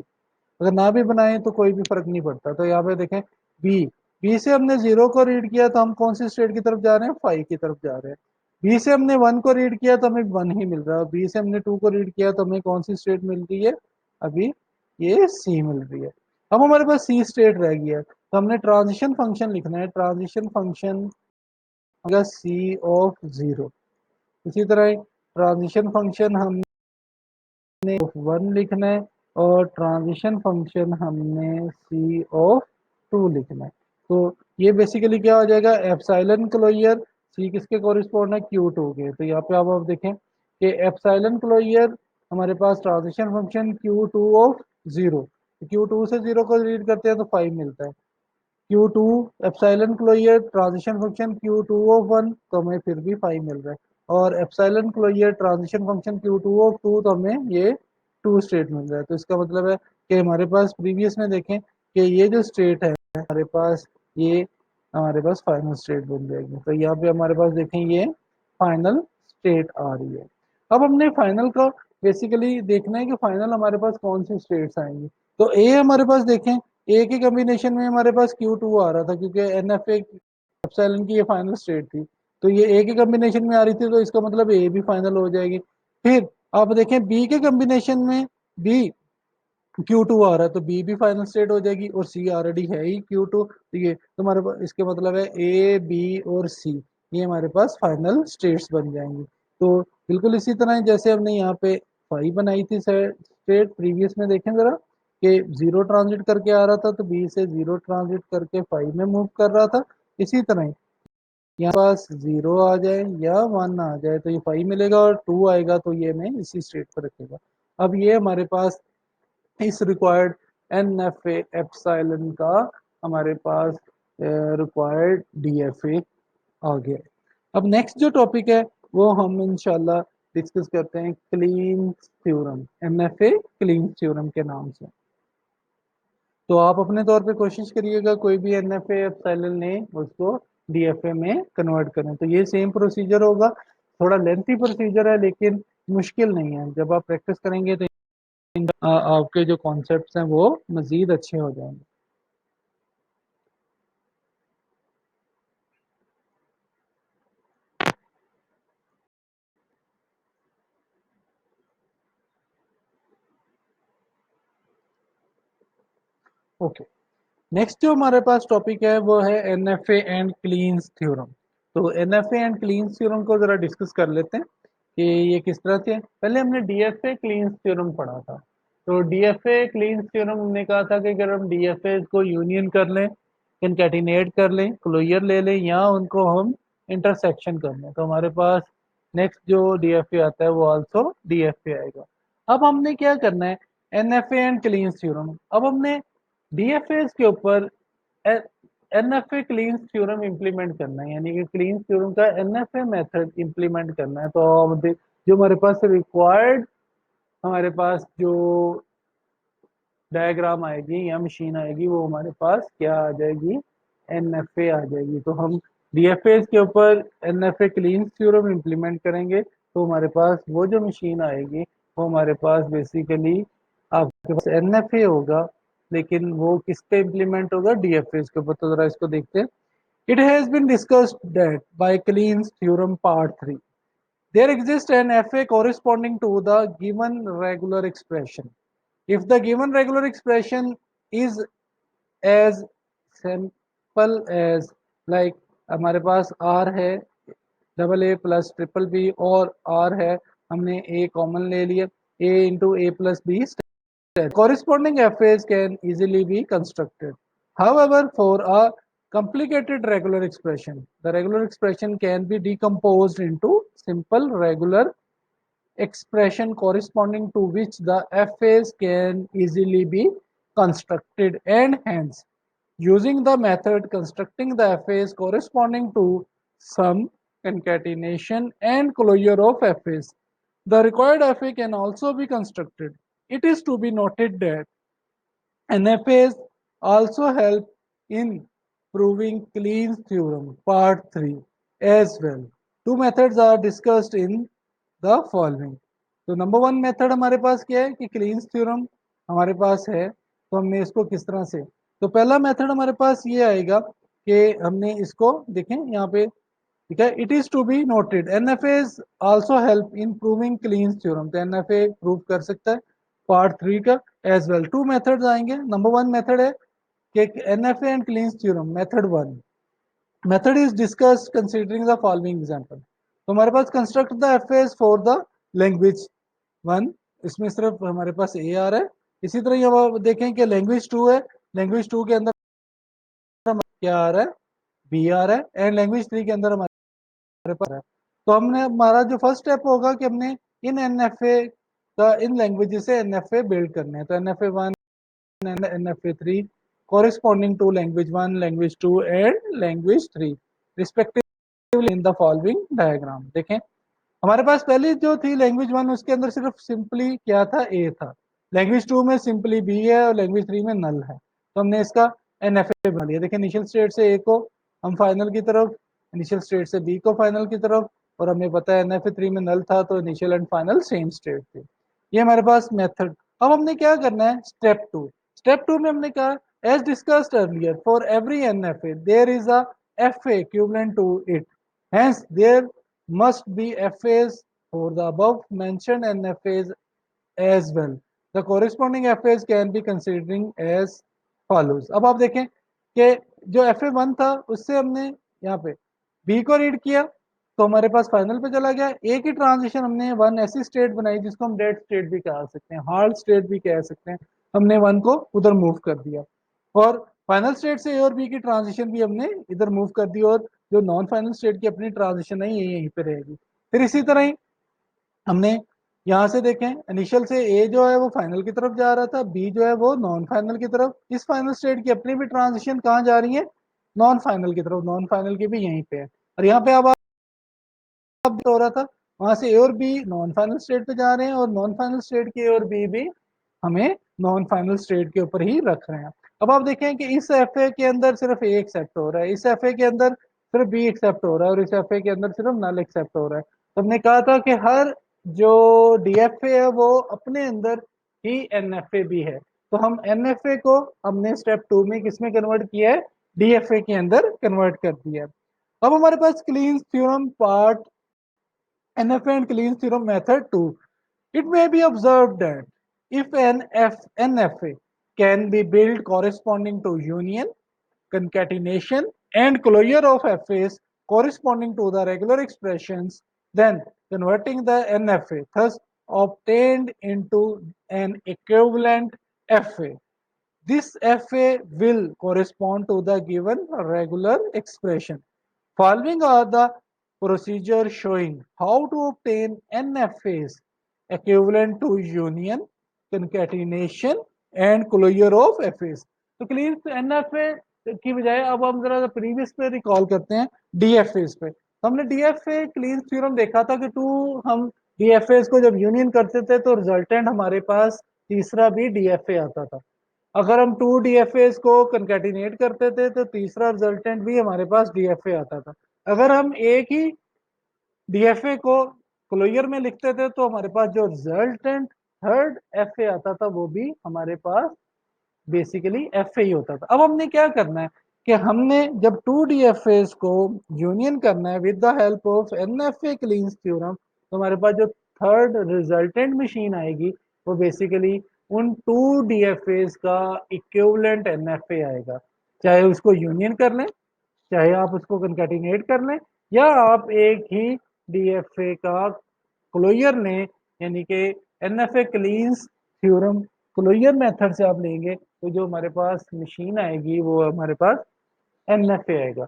अगर ना भी बनाए तो कोई भी फर्क नहीं पड़ता। तो यहाँ पे देखें बी, बी से हमने जीरो को रीड किया तो हम कौन सी स्टेट की तरफ जा रहे हैं, 5 की तरफ जा रहे हैं। बी से हमने वन को रीड किया तो हमें वन ही मिल रहा है, बी से हमने टू को रीड किया तो हमें कौन सी स्टेट मिल रही है, अभी ये सी मिल रही है। अब हमारे पास सी स्टेट रह गया है, तो हमने ट्रांजिशन फंक्शन लिखना है, ट्रांजिशन फंक्शन होगा सी ऑफ जीरो। इसी तरह ट्रांजिशन फंक्शन हमने वन लिखना है, और ट्रांजिशन फंक्शन हमने सी ऑफ टू लिखना है। तो ये बेसिकली क्या हो जाएगा, एप्सिलॉन क्लोजर सी किसके कोरिस्पॉन्ड है, Q2 के। तो यहाँ पे अब आप देखें कि एप्सिलॉन क्लोजर हमारे पास transition function Q2 of 0, Q2 से 0 को रीड करते हैं तो 5 मिलता है। Q2 epsilon closure transition function Q2 of 1 तो हमें फिर भी 5 मिल रहा है, और epsilon closure transition function Q2 of 2 तो हमें ये 2 स्टेट मिल रहा है। तो इसका मतलब है कि हमारे पास प्रीवियस में देखें कि ये जो स्टेट है हमारे पास, ये हमारे पास फाइनल स्टेट बन जाएगी। तो यहाँ पे हमारे पास देखें ये फाइनल स्टेट आ रही है। अब हमने फाइनल का बेसिकली देखना है कि फाइनल हमारे पास कौन सी स्टेट्स आएंगी। तो ए हमारे पास देखें, ए के कॉम्बिनेशन में हमारे पास Q2 आ रहा था क्योंकि NFA एप्सिलॉन की ये फाइनल स्टेट थी, तो ये ए के कॉम्बिनेशन में आ रही थी, तो इसका मतलब ए भी फाइनल हो जाएगी। फिर आप देखें बी के कॉम्बिनेशन में बी Q2 आ रहा है, तो बी भी फाइनल स्टेट हो जाएगी, और सी ऑलरेडी है ही Q2, ठीक है। तो हमारे पास इसके मतलब है ए बी और सी ये हमारे पास फाइनल स्टेट्स बन जाएंगी। तो बिल्कुल इसी तरह जैसे हमने यहाँ पे फाइव बनाई थी स्टेट प्रीवियस में, देखें जरा कि जीरो ट्रांजिट करके आ रहा था, तो बी से जीरो ट्रांजिट करके फाइव में मूव कर रहा था। इसी तरह ही यहाँ पास जीरो आ जाए या वन आ जाए तो ये फाइव मिलेगा, और टू आएगा तो ये हमें इसी स्टेट पर रखेगा। अब ये हमारे पास इस रिक्वायर्ड NFA एप्सिलॉन का हमारे पास रिक्वायर्ड DFA आ गया। अब नेक्स्ट जो टॉपिक है वो हम इंशाल्लाह डिस्कस करते हैं cleans theorem, NFA cleans theorem के नाम से। तो आप अपने तौर पे कोशिश करिएगा कोई भी NFA एप्सिलॉन ने उसको DFA में कन्वर्ट करें। तो ये सेम प्रोसीजर होगा, थोड़ा लेंथी प्रोसीजर है लेकिन मुश्किल नहीं है। जब आप प्रैक्टिस करेंगे तो आपके जो कॉन्सेप्ट्स हैं वो मजीद अच्छे हो जाएंगे। ओके, नेक्स्ट जो हमारे पास टॉपिक है वो है NFA एंड क्लीन्स थ्योरम। तो NFA एंड क्लीन्स थ्योरम को जरा डिस्कस कर लेते हैं कि ये किस तरह से। पहले हमने DFA क्लीन्स थ्योरम पढ़ा था। तो DFA क्लीन्स थ्योरम हमने कहा था कि अगर हम DFA को यूनियन कर लें, कंकैटिनेट कर लें, क्लोजर ले लें, या उनको हम इंटरसेक्शन कर लें, तो हमारे पास नेक्स्ट जो DFA आता है वो आल्सो DFA आएगा। अब हमने क्या करना है, NFA एंड क्लीन्स थ्योरम, अब हमने DFAs के ऊपर NFA क्लीन्स थ्योरम इम्प्लीमेंट करना है, यानी कि क्लीन्स थ्योरम का NFA मेथड इम्प्लीमेंट करना है। तो जो हमारे पास रिक्वायर्ड हमारे पास जो डायग्राम आएगी या मशीन आएगी वो हमारे पास क्या आ जाएगी, NFA आ जाएगी। तो हम DFAs के ऊपर NFA क्लीन्स थ्योरम इम्प्लीमेंट करेंगे, तो हमारे पास वो जो मशीन आएगी वो हमारे पास बेसिकली आपके पास NFA होगा, लेकिन वो किस पे इम्प्लीमेंट होगा, DFAs के ऊपर। तो जरा इसको देखते हैं। It has been discussed that by Kleene's theorem part 3 there exists an FA corresponding to the given regular expression. If the given regular expression is as simple as like हमारे पास R है double A plus triple B, और R है हमने A common ले लिया, A into A plus B, corresponding FAs can easily be constructed. However, for a complicated regular expression, the regular expression can be decomposed into simple regular expression corresponding to which the FAs can easily be constructed, and hence using the method constructing the FAs corresponding to some concatenation and closure of FAs. The required FA can also be constructed. It is to be noted that NFAs also help in proving Kleen's theorem, part 3 as well. Two methods are discussed in the following. तो number one method हमारे पास क्या है कि cleans theorem हमारे पास है, तो हमने इसको किस तरह से, तो पहला मेथड हमारे पास ये आएगा कि हमने इसको देखें यहाँ पे, ठीक है। It is to be noted NFA also help in proving Kleene's theorem, तो NFA प्रूव कर सकता है पार्ट 3 का एज वेल। टू मेथड्स आएंगे। नंबर वन मेथड है कि NFA and Kleene's theorem method one, method is discussed considering the following example. तो हमारे पास construct the FAs for the language one, इसमें सिर्फ हमारे पास ए आ रहा है। इसी तरह ये देखें कि लैंग्वेज टू है, लैंग्वेज टू के अंदर क्या आ रहा है, बी आ रहा है, एंड लैंग्वेज 3 के अंदर हमारे पास है। तो हमने हमारा जो फर्स्ट स्टेप होगा कि हमने इन एनएफए का इन लैंग्वेजेस से एनएफए बिल्ड करने हैं। तो NFA 1 and NFA 3 corresponding to language 1, language 2 and language 3 respectively in the following diagram। देखें हमारे पास पहले जो थी लैंग्वेज 1 उसके अंदर सिर्फ सिंपली क्या था, ए था। लैंग्वेज 2 में सिंपली बी है और लैंग्वेज 3 में नल है। तो हमने इसका एनएफए बना लिया। देखिए इनिशियल स्टेट से ए को हम फाइनल की तरफ, इनिशियल स्टेट से बी को फाइनल की तरफ, और हमें पता है एनएफए 3 में नल था तो initial and final same state थे। ये हमारे पास मेथड। अब हमने क्या करना है, स्टेप 2। स्टेप 2 में हमने कहा as discussed earlier for every NFA there is a FA equivalent to it, hence there must be FAs for the above mentioned NFAs as well. The corresponding FAs can be considering as follows। अब आप देखें कि जो FA1 था उससे हमने यहाँ पे B को रीड किया तो हमारे पास फाइनल पे चला गया। ए की ट्रांजिशन हमने वन ऐसी स्टेट बनाई जिसको हम डेड स्टेट भी कह सकते हैं, हार्ड स्टेट भी कह सकते हैं। हमने वन को उधर मूव कर दिया और फाइनल स्टेट से ए और बी की ट्रांजिशन भी हमने इधर मूव कर दी, और जो नॉन फाइनल स्टेट की अपनी ट्रांजिशन है ये यहीं पे रहेगी। फिर इसी तरह ही हमने यहाँ से देखें इनिशियल से ए जो है वो फाइनल की तरफ जा रहा था, बी जो है वो नॉन फाइनल की तरफ। इस फाइनल स्टेट की अपनी भी ट्रांजिशन कहाँ जा रही है, नॉन फाइनल की तरफ। नॉन फाइनल की भी यहीं पे है। और यहाँ पे अब हो रहा था वहां से ए और बी नॉन फाइनल स्टेट पे जा रहे हैं, और नॉन फाइनल स्टेट के ए और बी भी हमें नॉन फाइनल स्टेट के ऊपर ही रख रहे हैं। अब आप देखें कि इस एफए के अंदर सिर्फ ए एक्सेप्ट हो रहा है, इस एफए के अंदर सिर्फ बी एक्सेप्ट हो रहा है, और इस एफए के अंदर सिर्फ नल एक्सेप्ट हो रहा है। तो हमने कहा था कि हर जो डीएफए है वो अपने अंदर ही एनएफए भी है। तो हम एनएफए को हमने स्टेप 2 में किसमें कन्वर्ट किया है, डीएफए के अंदर कन्वर्ट कर दिया है। अब हमारे पास Kleene's theorem part NFA and Clean's theorem method 2. It may be observed that if an NFA can be built corresponding to union, concatenation, and closure of FAs corresponding to the regular expressions, then converting the NFA thus obtained into an equivalent FA. This FA will correspond to the given regular expression. Following are the procedure showing how to obtain NFAs equivalent to union, concatenation and closure of FAs। तो clear NFA की बजाय अब हम जरा previous पे recall करते हैं DFAs पे। तो हमने DFA क्लीन थ्योरम देखा था कि हम DFAs को जब यूनियन करते थे तो रिजल्टेंट हमारे पास तीसरा भी DFA आता था। अगर हम 2 DFAs को कंकेटिनेट करते थे तो तीसरा रिजल्टेंट भी हमारे पास DFA आता था। अगर हम एक ही डीएफए को क्लोजर में लिखते थे तो हमारे पास जो रिजल्टेंट थर्ड एफए आता था वो भी हमारे पास बेसिकली एफए ही होता था। अब हमने क्या करना है कि हमने जब 2 DFAs को यूनियन करना है with the help of NFA Kleene's theorem, तो हमारे पास जो थर्ड रिजल्टेंट मशीन आएगी वो बेसिकली उन 2 DFAs का इक्विवेलेंट एनएफए आएगा। चाहे उसको यूनियन कर लें, चाहे आप उसको कंकैटिनेट कर लें, या आप एक ही डीएफए का क्लोजर लें, यानी कि NFA Kleene's theorem closure method से आप लेंगे तो जो हमारे पास मशीन आएगी वो हमारे पास एनएफए आएगा।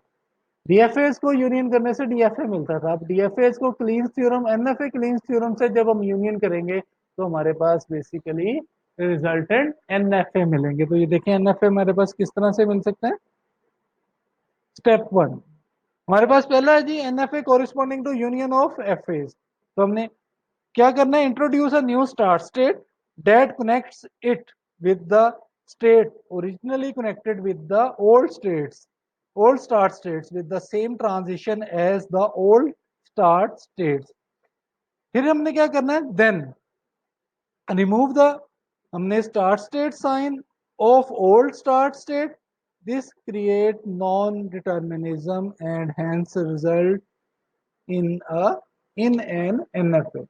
डीएफएस को यूनियन करने से डीएफए मिलता था, अब डीएफएस को cleans theorem NFA Kleene's theorem से जब हम यूनियन करेंगे तो हमारे पास बेसिकली रिजल्टेंट एनएफए मिलेंगे। तो ये देखें एनएफए हमारे पास किस तरह से मिल सकते हैं। स्टेप 1 हमारे पास पहला है जी NFA corresponding to union of FAs. तो हमने क्या करना है, introduce a new start state that connects it with the state originally connected with the old start states with the same transition as the old start states. फिर हमने क्या करना है, देन रिमूव द, हमने start state sign of old start state, this create non-determinism and hence result in a in an NFA।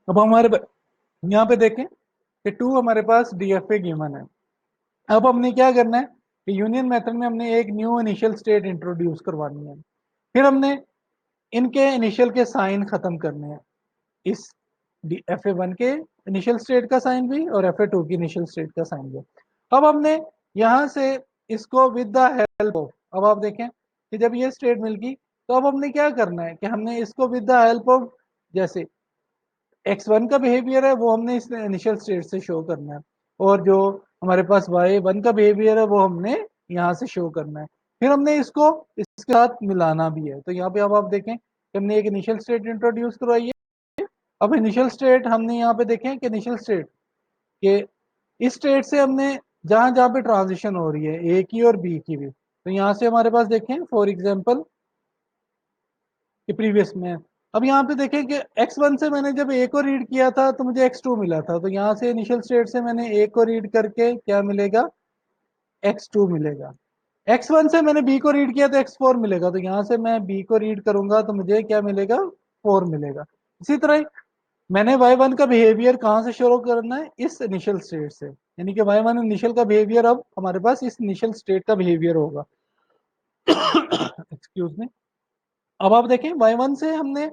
अब हमारे यहाँ पे देखें कि 2 हमारे पास DFA गिवन है। अब हमने क्या करना है कि यूनियन मेथड में हमने एक न्यू इनिशियल स्टेट इंट्रोड्यूस करवानी है। फिर हमने इनके इनिशियल के साइन खत्म करने हैं, इस FA1 के इनिशियल स्टेट का साइन भी और FA2 की इनिशियल स्टेट का साइन भी। अब हमने यहाँ से इसको विद द हेल्प ऑफ, अब आप देखें कि जब ये स्टेट मिल गई तो अब हमने क्या करना है कि हमने इसको विद द हेल्प ऑफ, जैसे x1 का बिहेवियर है वो हमने इस इनिशियल स्टेट से शो करना है, और जो हमारे पास y1 का बिहेवियर है वो हमने यहाँ से शो करना है। फिर हमने इसको इसके साथ मिलाना भी है। तो यहाँ पे अब आप देखें कि हमने एक इनिशियल स्टेट इंट्रोड्यूस करवाई है। अब इनिशियल स्टेट हमने यहाँ पे देखें कि इनिशियल स्टेट के इस स्टेट से हमने जहां जहां पे ट्रांजिशन हो रही है ए की और बी की भी, तो यहाँ से हमारे पास देखें फॉर एग्जांपल कि प्रीवियस में, अब यहाँ पे देखें कि x1 से मैंने जब a को रीड किया था तो मुझे x2 मिला था, तो यहाँ से इनिशियल स्टेट से मैंने a को रीड करके क्या मिलेगा, x2 मिलेगा। x1 से मैंने b को रीड किया तो x4 मिलेगा, तो यहाँ से मैं b को रीड करूंगा तो मुझे क्या मिलेगा, 4 मिलेगा। इसी तरह मैंने y1 का बिहेवियर कहाँ से शुरू करना है, इस इनिशियल स्टेट से, यानी कि y1 इनिशियल का बिहेवियर अब हमारे पास इस इनिशियल स्टेट का बिहेवियर होगा। Excuse me. अब आप देखें y1 से हमने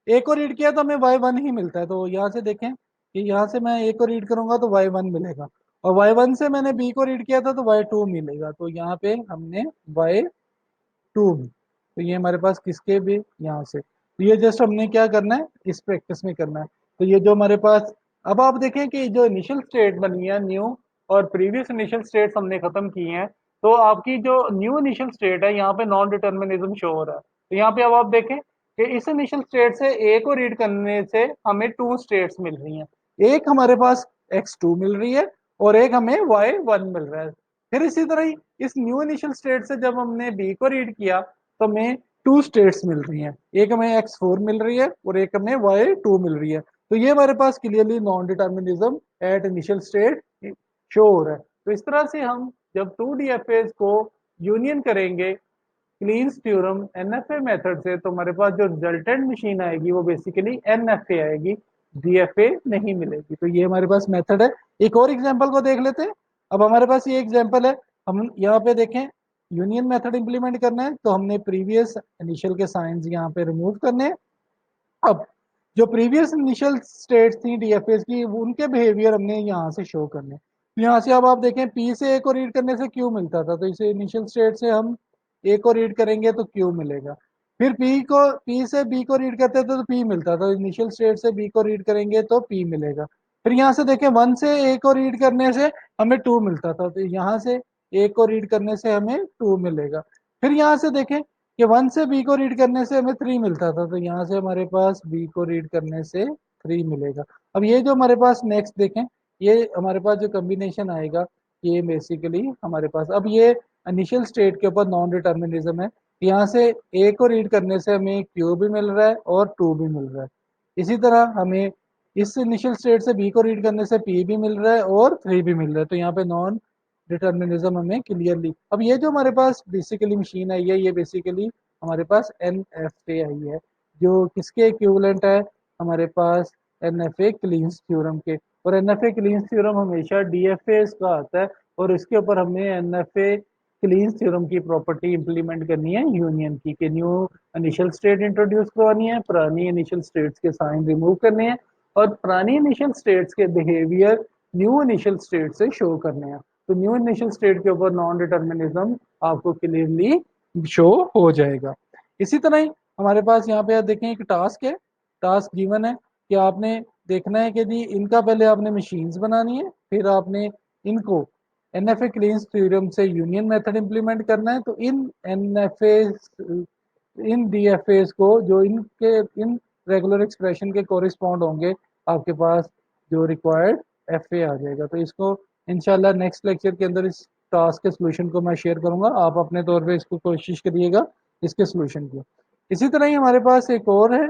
a को रीड किया तो हमें y1 ही मिलता है, तो यहाँ से देखें कि यहाँ से मैं a को रीड करूंगा तो y1 मिलेगा, और y1 से मैंने b को रीड किया था तो y2 मिलेगा, तो यहाँ पे हमने y2 भी, तो ये हमारे पास किसके भी यहाँ से, तो ये जस्ट हमने क्या करना है इस प्रैक्टिस में करना है। तो ये जो हमारे पास, अब आप देखें कि जो इनिशियल स्टेट बनी है न्यू, और प्रीवियस इनिशियल स्टेट्स हमने खत्म की हैं, तो आपकी जो न्यू इनिशियल स्टेट है यहाँ पे नॉन डिटर्मिनिज्म शो हो रहा है। तो यहाँ पे अब आप देखें कि इस इनिशियल स्टेट से ए को रीड करने से हमें टू स्टेट्स मिल रही हैं, एक हमारे पास x2 मिल रही है और एक हमें y1 मिल रहा है। फिर इसी तरह ही इस न्यू इनिशियल स्टेट से जब हमने बी को रीड किया तो हमें टू स्टेट्स मिल रही हैं, एक हमें x4 मिल रही है और एक हमें y2 मिल रही है। तो ये हमारे पास clearly non determinism at initial state show हो रहा है। तो इस तरह से हम जब टू डीएफएस को यूनियन करेंगे क्लीन्स थ्योरम एनएफए मेथड से, तो हमारे पास जो रिजल्टेंट मशीन आएगी वो बेसिकली एनएफए आएगी, डीएफए नहीं मिलेगी। तो ये हमारे पास मेथड है। एक और एग्जांपल को देख लेते हैं। अब हमारे पास ये एग्जांपल है, हम यहाँ पे देखें यूनियन मेथड इंप्लीमेंट करना है, तो हमने प्रीवियस इनिशियल के साइंस यहाँ पे रिमूव करने हैं। अब जो प्रीवियस इनिशियल स्टेट्स थी डीएफएस की उनके बिहेवियर हमने यहाँ से शो करने हैं। तो यहाँ से अब आप देखें पी से ए को रीड करने से क्यू मिलता था, तो इसे इनिशियल स्टेट से हम ए को रीड करेंगे तो क्यू मिलेगा। फिर पी से बी को रीड करते थे तो पी मिलता था, इनिशियल स्टेट से बी को रीड करेंगे तो पी मिलेगा। फिर यहाँ से देखें वन से ए को रीड करने से हमें टू मिलता था, तो यहाँ से ए को रीड करने से हमें टू मिलेगा। फिर यहाँ से देखें कि वन से बी को रीड करने से हमें थ्री मिलता था, तो यहाँ से हमारे पास बी को रीड करने से थ्री मिलेगा। अब ये जो हमारे पास नेक्स्ट देखें, ये हमारे पास जो कॉम्बिनेशन आएगा ये बेसिकली हमारे पास, अब ये इनिशियल स्टेट के ऊपर नॉन डिटर्मिनिज्म है। यहाँ से ए को रीड करने से हमें क्यू भी मिल रहा है और टू भी मिल रहा है। इसी तरह हमें इस इनिशियल स्टेट से बी को रीड करने से पी भी मिल रहा है और थ्री भी मिल रहा है, तो यहाँ पे नॉन डिटर्मिनिज्म हमें क्लियरली, अब ये जो हमारे पास बेसिकली मशीन आई है ये बेसिकली हमारे पास एन एफ ए आई है, जो किसके इक्विवेलेंट है, हमारे पास N F A Kleene's theorem के। और N F A Kleene's theorem हमेशा डी एफ ए का आता है, और इसके ऊपर हमें N F A Kleene's theorem की प्रॉपर्टी इंप्लीमेंट करनी है यूनियन की, कि न्यू इनिशियल स्टेट इंट्रोड्यूस करवानी है, पुरानी इनिशियल स्टेट्स के साइन रिमूव करने हैं, और पुरानी इनिशियल स्टेट्स के बिहेवियर न्यू इनिशियल स्टेट से शो करने हैं। तो न्यू इनिशियल स्टेट के ऊपर नॉन डिटर्मिनिज्म आपको क्लियरली शो हो जाएगा। इसी तरह ही हमारे पास यहाँ पे आप देखें एक टास्क है, टास्क गिवन है कि आपने देखना है कि जी इनका पहले आपने मशीन्स बनानी है, फिर आपने इनको N F A Kleene's theorem से यूनियन मेथड इंप्लीमेंट करना है। तो इन एन एफ ए इन डी एफ एस को जो इनके इन रेगुलर एक्सप्रेशन के कोरिस्पॉन्ड होंगे आपके पास जो रिक्वायर्ड एफ ए आ जाएगा। तो इसको इंशाल्लाह नेक्स्ट लेक्चर के अंदर इस टास्क के सोल्यूशन को मैं शेयर करूंगा, आप अपने तौर पे इसको कोशिश करिएगा इसके सोल्यूशन की। इसी तरह ही हमारे पास एक और है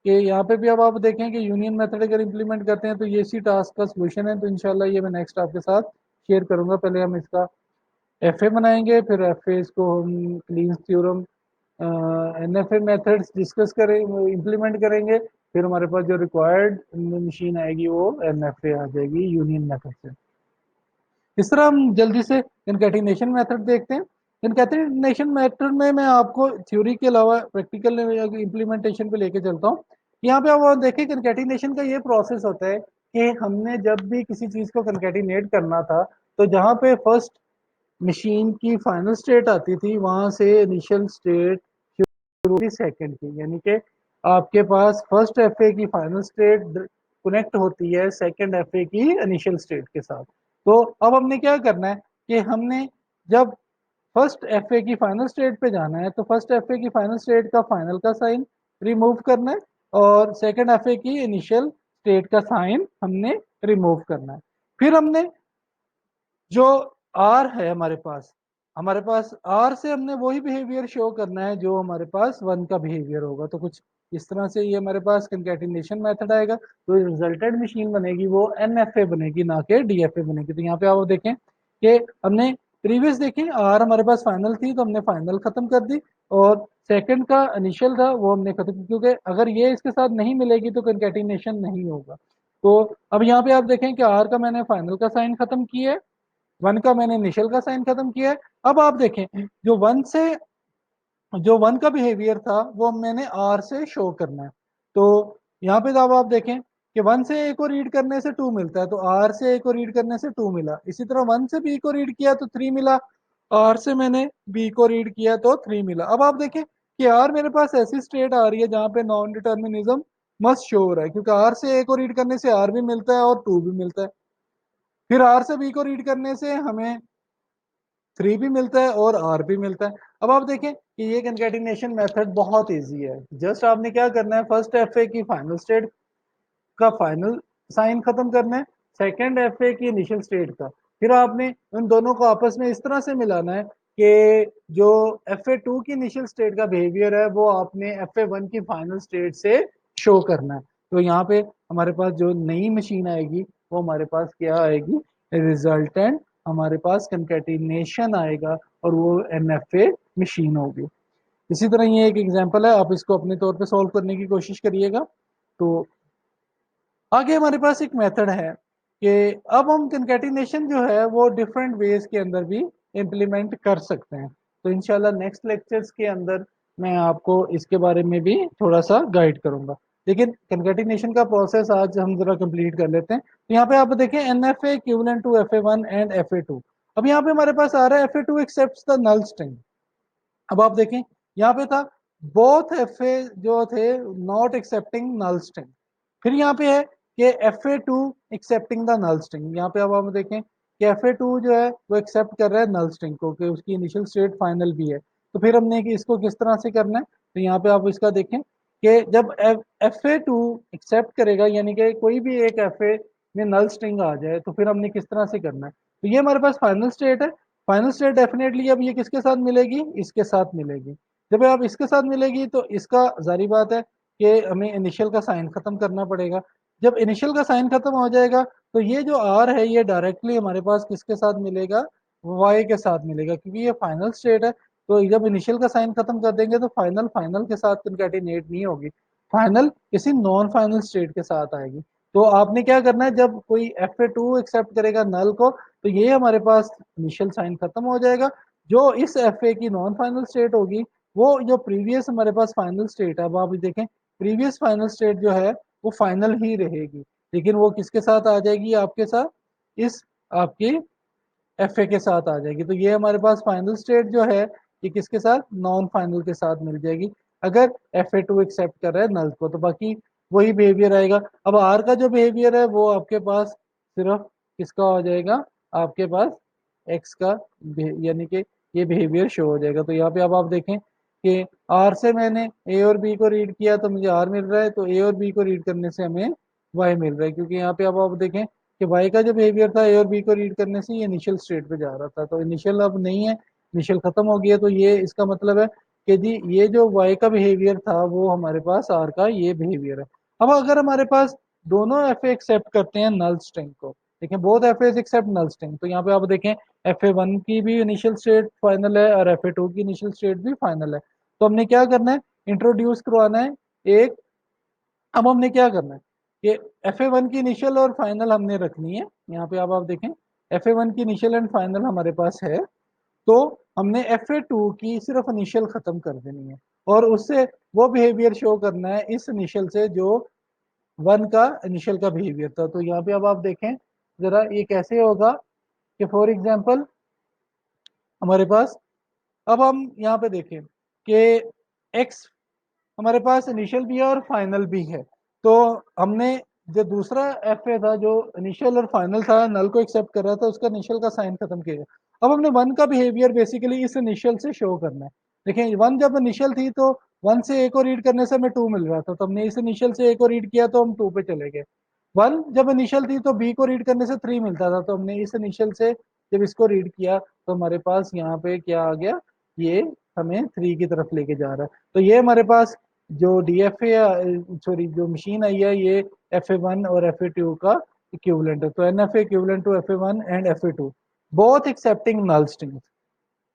कि यहाँ पे भी अब आप देखें कि यूनियन मेथड अगर इंप्लीमेंट करते हैं तो ये इसी टास्क का सोल्यूशन है, तो इंशाल्लाह ये मैं नेक्स्ट आपके साथ शेयर करूंगा। पहले हम इसका एफ ए बनाएंगे, फिर एफ ए इसको हम Kleene's theorem N F A methods discuss करेंगे, इम्प्लीमेंट करेंगे, फिर हमारे पास जो रिक्वायर्ड मशीन आएगी वो एन एफ ए आ जाएगी यूनियन मेथड से। इस तरह हम जल्दी से कनकैटिनेशन मेथड देखते हैं। कनकैटिनेशन मेथड में मैं आपको थ्योरी के अलावा प्रैक्टिकल इम्प्लीमेंटेशन पे लेके चलता हूँ। यहाँ पे आप देखें कनकैटिनेशन का ये प्रोसेस होता है कि हमने जब भी किसी चीज़ को कनकैटिनेट करना था, तो जहाँ पे फर्स्ट मशीन की फाइनल स्टेट आती थी वहां से इनिशियल स्टेट शुरू हुई सेकंड की, यानी कि आपके पास फर्स्ट एफए की फाइनल स्टेट कनेक्ट होती है सेकंड एफए की इनिशियल स्टेट के साथ। तो अब हमने क्या करना है कि हमने जब फर्स्ट एफए की फाइनल स्टेट पे जाना है तो फर्स्ट एफए की फाइनल स्टेट का फाइनल का साइन रिमूव करना है और सेकंड एफए की इनिशियल स्टेट का साइन हमने रिमूव करना है। फिर हमने जो आर है हमारे पास आर से हमने वही बिहेवियर शो करना है जो हमारे पास वन का बिहेवियर होगा। तो कुछ इस तरह से ये हमारे पास कंकैटिनेशन मेथड आएगा, तो रिजल्टेंट मशीन बनेगी वो एन एफ ए बनेगी ना कि डी एफ ए बनेगी। तो यहाँ पे आप देखें कि हमने प्रीवियस देखें आर हमारे पास फाइनल थी तो हमने फाइनल खत्म कर दी और सेकंड का इनिशियल था वो हमने खत्म किया, क्योंकि अगर ये इसके साथ नहीं मिलेगी तो कंकैटिनेशन नहीं होगा। तो अब यहाँ पे आप देखें कि आर का मैंने फाइनल का साइन खत्म किया है, वन का मैंने इनिशियल का साइन खत्म किया है। अब आप देखें जो वन का बिहेवियर था वो मैंने आर से शो करना है। तो यहाँ पे जब आप देखें कि वन से ए को रीड करने से टू मिलता है तो आर से ए को रीड करने से टू मिला, इसी तरह वन से बी को रीड किया तो थ्री मिला, आर से मैंने बी को रीड किया तो थ्री मिला। अब आप देखें कि आर मेरे पास ऐसी स्टेट आ रही है जहां पे नॉन डिटर्मिनिज्म मस्ट शो हो रहा है, क्योंकि आर से ए को रीड करने से आर भी मिलता है और टू भी मिलता है, फिर आर से बी को रीड करने से हमें थ्री भी मिलता है और आर भी मिलता है। अब आप देखें कि ये कंकैटिनेशन मेथड बहुत इजी है। जस्ट आपने क्या करना है, फर्स्ट एफए की फाइनल स्टेट का फाइनल साइन खत्म करना है, सेकंड एफए की इनिशियल स्टेट का, फिर आपने उन दोनों को आपस में इस तरह से मिलाना है कि जो एफ ए टू की इनिशियल स्टेट का बिहेवियर है वो आपने एफ ए वन की फाइनल स्टेट से शो करना है। तो यहाँ पे हमारे पास जो नई मशीन आएगी वो हमारे पास क्या आएगी, रिजल्टेंट हमारे पास कंकैटिनेशन आएगा और वो एन एफ ए मशीन होगी। इसी तरह ये एक एग्जांपल है, आप इसको अपने तौर पे सॉल्व करने की कोशिश करिएगा। तो आगे हमारे पास एक मेथड है कि अब हम कंकैटिनेशन जो है वो डिफरेंट वेज के अंदर भी इम्प्लीमेंट कर सकते हैं। तो इंशाल्लाह नेक्स्ट लेक्चर्स के अंदर मैं आपको इसके बारे में भी थोड़ा सा गाइड करूंगा। लेकिन कंकैटिनेशन का प्रोसेस आज हम जरा कंप्लीट कर लेते हैं। तो यहाँ पे आप देखें N F A equivalent to F A one and F A two. अब यहाँ पे हमारे पास आ रहा है F A two accept the null string. अब आप देखें यहाँ पे था बोथ एफ ए जो थे नॉट एक्सेप्टिंग नल स्ट्रिंग, फिर यहाँ पे है कि F A two accepting the null string. यहाँ पे अब हम देखें कि एफ ए टू जो है वो एक्सेप्ट कर रहा है नल स्ट्रिंग को कि उसकी इनिशियल स्टेट फाइनल भी है। तो फिर हमने कि इसको किस तरह से करना है, तो यहाँ पे आप इसका देखें कि जब एफ ए टू एक्सेप्ट करेगा यानी कि कोई भी एक एफ ए में नल स्ट्रिंग आ जाए तो फिर हमने किस तरह से करना है। तो ये हमारे पास फाइनल स्टेट है, फाइनल स्टेट डेफिनेटली अब ये किसके साथ मिलेगी, इसके साथ मिलेगी। जब आप इसके साथ मिलेगी तो इसका जारी बात है कि हमें इनिशियल का साइन खत्म करना पड़ेगा। जब इनिशियल का साइन खत्म हो जाएगा तो ये जो आर है ये डायरेक्टली हमारे पास किसके साथ मिलेगा, वाई के साथ मिलेगा, क्योंकि ये फाइनल स्टेट है। तो जब इनिशियल का साइन खत्म कर देंगे तो फाइनल फाइनल के साथ कंकैटिनेट नहीं होगी, फाइनल किसी नॉन फाइनल स्टेट के साथ आएगी। तो आपने क्या करना है, जब कोई एफ ए टू एक्सेप्ट करेगा नल को तो ये हमारे पास इनिशियल साइन खत्म हो जाएगा। जो इस एफ ए की नॉन फाइनल स्टेट होगी वो जो प्रीवियस हमारे पास फाइनल स्टेट है, अब आप देखें प्रीवियस फाइनल स्टेट जो है वो फाइनल ही रहेगी, लेकिन वो किसके साथ आ जाएगी, आपके साथ इस आपकी एफ ए के साथ आ जाएगी। तो ये हमारे पास फाइनल स्टेट जो है ये किसके साथ, नॉन फाइनल के साथ मिल जाएगी अगर एफ ए टू एक्सेप्ट कर रहा है नल को। तो बाकी वही बिहेवियर आएगा। अब आर का जो बिहेवियर है वो आपके पास सिर्फ किसका हो जाएगा, आपके पास एक्स का यानी कि ये बिहेवियर शो हो जाएगा। तो यहाँ पे अब आप देखें कि आर से मैंने ए और बी को रीड किया तो मुझे आर मिल रहा है, तो ए और बी को रीड करने से हमें वाई मिल रहा है, क्योंकि यहाँ पे अब आप देखें कि वाई का जो बिहेवियर था ए और बी को रीड करने से ये इनिशियल स्टेट पे जा रहा था, तो इनिशियल अब नहीं है, इनिशियल खत्म हो गया। तो ये इसका मतलब है कि जी ये जो वाई का बिहेवियर था वो हमारे पास आर का ये बिहेवियर है। अब अगर हमारे पास दोनों एफ एक्सेप्ट करते हैं नल स्ट्रिंग को, देखें both F accept null string, तो यहाँ पे आप देखें एफ ए वन की भी इनिशियल स्टेट फाइनल है और एफ ए टू की इनिशियल स्टेट भी फाइनल है। तो हमने क्या करना है, इंट्रोड्यूस करवाना है एक, अब हमने क्या करना है कि एफ ए वन की इनिशियल और फाइनल हमने रखनी है। यहाँ पे अब आप देखें एफ ए वन की इनिशियल एंड फाइनल हमारे पास है, तो हमने एफ ए टू की सिर्फ इनिशियल खत्म कर देनी है और उससे वो बिहेवियर शो करना है इस इनिशियल से जो वन का इनिशियल का बिहेवियर था। तो यहाँ पे अब आप देखें जरा ये कैसे होगा कि फॉर एग्जाम्पल हमारे पास। अब हम यहाँ पे देखें कि एक्स हमारे पास इनिशियल भी है और फाइनल भी है। तो हमने जो दूसरा एफ ए था जो इनिशियल और फाइनल था, नल को एक्सेप्ट कर रहा था, उसका इनिशियल का साइन खत्म किया। अब हमने वन का बिहेवियर बेसिकली इस इनिशियल से शो करना है। देखिए वन जब इनिशियल थी तो वन से ए को रीड करने से हमें टू मिल रहा था, तो हमने इस इनिशियल से ए को रीड किया तो हम टू पे चले गए। वन जब इनिशियल थी तो बी को रीड करने से थ्री मिलता था, तो हमने इस इनिशियल से जब इसको रीड किया तो हमारे पास यहाँ पे क्या आ गया, ये हमें थ्री की तरफ लेके जा रहा है। तो ये हमारे पास जो डी एफ ए, सॉरी जो मशीन आई है, ये एफ ए वन और एफ ए टू का इक्विवेलेंट है। तो N F A equivalent to F A one and F A two, both accepting null string.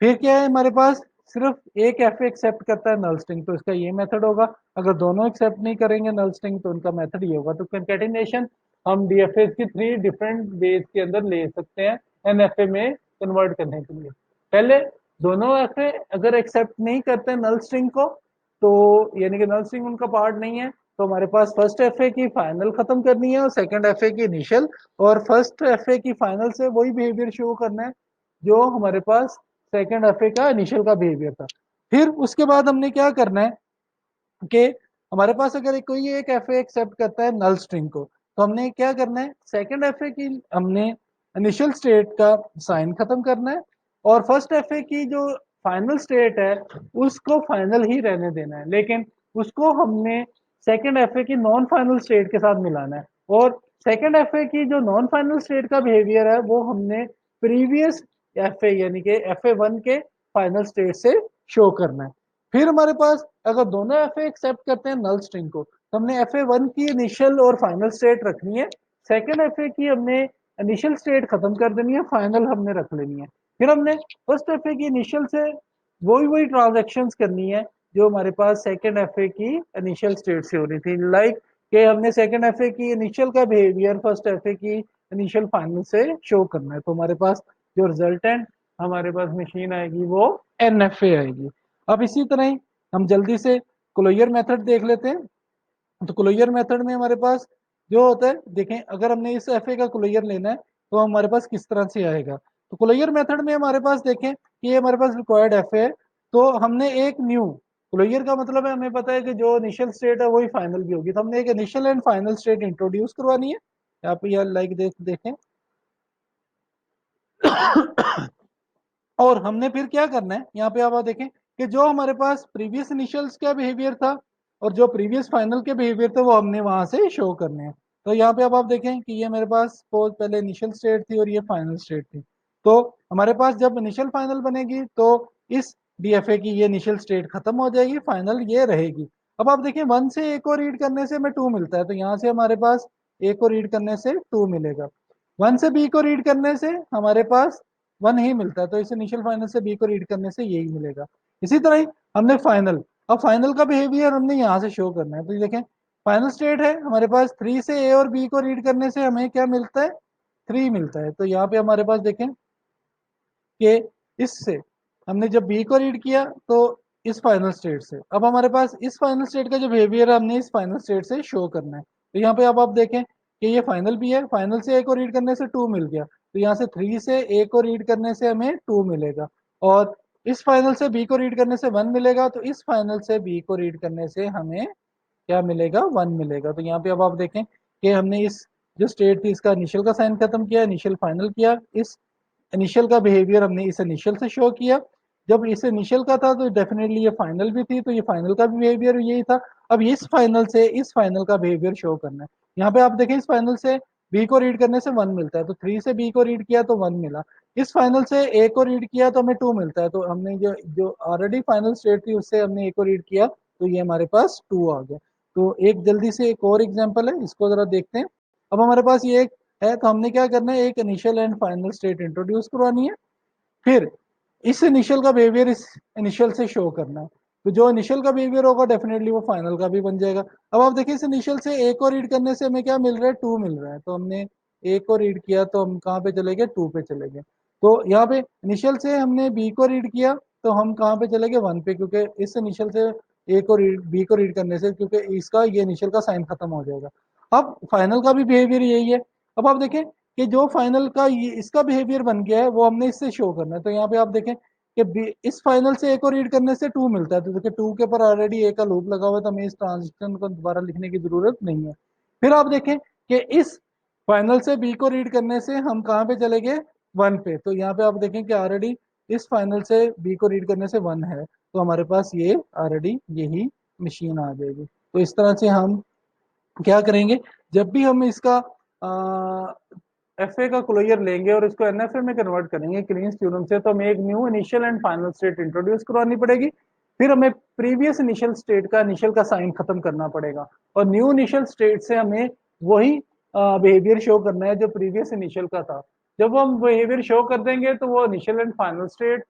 फिर क्या है हमारे पास, सिर्फ एक एफ एक्सेप्ट करता है नल स्ट्रिंग, तो इसका ये मेथड होगा। अगर दोनों एक्सेप्ट नहीं करेंगे नल स्ट्रिंग तो उनका मेथड ये होगा। तो कंकेटिनेशन हम डीएफए की थ्री डिफरेंट वेज के अंदर ले सकते हैं एनएफए में कन्वर्ट करने के लिए। पहले दोनों एफए अगर एक्सेप्ट नहीं करते नल स्ट्रिंग को, तो यानी कि नल स्ट्रिंग उनका पार्ट नहीं है, तो हमारे पास फर्स्ट एफए की फाइनल खत्म करनी है और सेकंड एफए की इनिशियल, और फर्स्ट एफए की फाइनल से वही बिहेवियर शो करना है जो हमारे पास सेकंड एफए का इनिशियल का बिहेवियर था। फिर उसके बाद हमने क्या करना है कि हमारे पास अगर कोई एक एफए एक्सेप्ट करता है नल स्ट्रिंग को, तो हमने क्या करना है, सेकंड एफए की हमने इनिशियल स्टेट का साइन खत्म करना है, और फर्स्ट एफए की जो फाइनल स्टेट है उसको फाइनल ही रहने देना है, लेकिन उसको हमने सेकंड एफए की नॉन फाइनल स्टेट के साथ मिलाना है। और सेकंड एफए की जो नॉन फाइनल स्टेट का बिहेवियर है वो हमने प्रीवियस एफए यानी कि एफए वन के फाइनल स्टेट से शो करना है। फिर हमारे पास अगर दोनों एफए एक्सेप्ट करते हैं नल स्ट्रिंग को, तो हमने एफए वन की इनिशियल और फाइनल स्टेट रखनी है, सेकंड एफए की हमने इनिशियल स्टेट खत्म कर देनी है, फाइनल हमने रख लेनी है। फिर हमने फर्स्ट एफए की इनिशियल से वही वही ट्रांजेक्शन करनी है जो हमारे पास सेकंड एफए की इनिशियल स्टेट से हो रही थी, लाइक कि हमने सेकंड एफए की इनिशियल का बिहेवियर फर्स्ट एफए की इनिशियल फाइनल से शो करना है। तो हमारे पास जो रिजल्टेंट हमारे पास मशीन आएगी वो एन एफ ए आएगी। अब इसी तरह ही हम जल्दी से क्लोजर मेथड देख लेते हैं। तो क्लोजर मेथड में हमारे पास जो होता है, देखें अगर हमने इस एफ ए का क्लोजर लेना है तो हमारे पास किस तरह से आएगा। तो क्लोजर मेथड में हमारे पास देखें कि ये हमारे पास रिक्वायर्ड एफ ए है, तो हमने एक न्यू क्लोजर का मतलब है, हमें पता है कि जो इनिशियल स्टेट है वही फाइनल भी होगी, तो हमने एक initial and final state introduce करवानी है। यहाँ पे यह लाइक देखें और हमने फिर क्या करना है, यहाँ पे आप देखें कि जो हमारे पास प्रीवियस इनिशियल्स का बिहेवियर था और जो प्रीवियस फाइनल के बिहेवियर थे वो हमने वहां से शो करने हैं। तो यहाँ पे अब आप देखें कि ये मेरे पास सपोज पहले इनिशियल स्टेट थी और ये फाइनल स्टेट थी। तो हमारे पास जब इनिशियल फाइनल बनेगी तो इस डीएफए की ये इनिशियल स्टेट खत्म हो जाएगी, फाइनल ये रहेगी। अब आप देखें वन से ए को रीड करने से हमें टू मिलता है, तो यहाँ से हमारे पास ए को रीड करने से टू मिलेगा। वन से बी को रीड करने से हमारे पास वन ही मिलता है, तो इस इनिशियल फाइनल से बी को रीड करने से यही मिलेगा। इसी तरह ही हमने फाइनल, अब फाइनल का बिहेवियर हमने यहाँ से शो करना है। तो ये देखें फाइनल स्टेट है हमारे पास, थ्री से ए और बी को रीड करने से हमें क्या मिलता है, थ्री मिलता है। तो यहाँ पे हमारे पास देखें कि इससे हमने जब बी को रीड किया तो इस फाइनल स्टेट से, अब हमारे पास इस फाइनल स्टेट का जो बिहेवियर है हमने इस फाइनल स्टेट से शो करना है। तो यहाँ पे अब आप देखें कि ये फाइनल भी है, फाइनल से ए को रीड करने से टू मिल गया, तो यहाँ से थ्री से ए को रीड करने से हमें टू मिलेगा, और इस फाइनल से बी को रीड करने से वन मिलेगा, तो इस फाइनल से बी को रीड करने से हमें क्या मिलेगा, वन मिलेगा। तो यहाँ पे अब आप देखें कि हमने इस जो स्टेट थी इसका इनिशियल का साइन खत्म किया, इनिशियल फाइनल किया, इस इनिशियल का बिहेवियर हमने इस इनिशियल से शो किया। जब इस इनिशियल का था तो डेफिनेटली ये फाइनल भी थी, तो ये फाइनल का भी बिहेवियर यही था। अब इस फाइनल से इस फाइनल का बिहेवियर शो करना है। यहाँ पे आप देखें इस फाइनल से बी को रीड करने से वन मिलता है, तो थ्री से बी को रीड किया तो वन मिला। इस फाइनल से ए को रीड किया तो हमें टू मिलता है, तो हमने जो जो ऑलरेडी फाइनल स्टेट थी उससे हमने ए को रीड किया तो ये हमारे पास टू आ गया। तो एक जल्दी से एक और एग्जाम्पल है, इसको जरा देखते हैं। अब हमारे पास ये एक है, तो हमने क्या करना है, एक initial and final state introduce करवानी है, फिर इस इनिशियल का बिहेवियर इस इनिशियल से शो करना है। तो जो इनिशियल का बिहेवियर होगा डेफिनेटली वो फाइनल का भी बन जाएगा। अब आप देखिए इस इनिशियल से ए को रीड करने से हमें क्या मिल रहा है, टू मिल रहा है, तो हमने ए को रीड किया तो हम कहाँ पे चले गए, टू पे चले गए। तो यहाँ पे इनिशियल से हमने बी को रीड किया तो हम कहाँ पे चले गए, वन पे, क्योंकि इस इनिशियल से ए को रीड बी को रीड करने से, क्योंकि इसका ये इनिशियल का साइन खत्म हो जाएगा। अब फाइनल का भी बिहेवियर यही है। अब आप देखें कि जो फाइनल का ये इसका बिहेवियर बन गया है वो हमने इससे शो करना है। तो यहाँ पे आप देखें कि इस फाइनल से ए को रीड करने से 2 मिलता है, तो देखिए 2 के ऊपर ऑलरेडी ए का लूप लगा हुआ है, तो हमें इस ट्रांजिशन को दोबारा लिखने की जरूरत नहीं है। फिर आप देखें कि इस फाइनल से बी को रीड करने से हम कहाँ पे चले गए, 1 पे। तो यहाँ पे आप देखें कि ऑलरेडी इस फाइनल से बी को रीड करने से 1 है, तो हमारे पास ये ऑलरेडी यही मशीन आ जाएगी। तो इस तरह से हम क्या करेंगे, जब भी हम इसका एफ ए का क्लोजर लेंगे और इसको एन एफ ए में कन्वर्ट करेंगे क्लींस थ्योरम से, तो हमें एक new initial and final state introduce करवानी पड़ेगी। फिर हमें प्रीवियस इनिशियल स्टेट का इनिशियल का साइन खत्म करना पड़ेगा, और न्यू इनिशियल स्टेट से हमें वही बिहेवियर शो करना है जो प्रीवियस इनिशियल का था। जब हम बिहेवियर शो कर देंगे तो वो इनिशियल एंड फाइनल स्टेट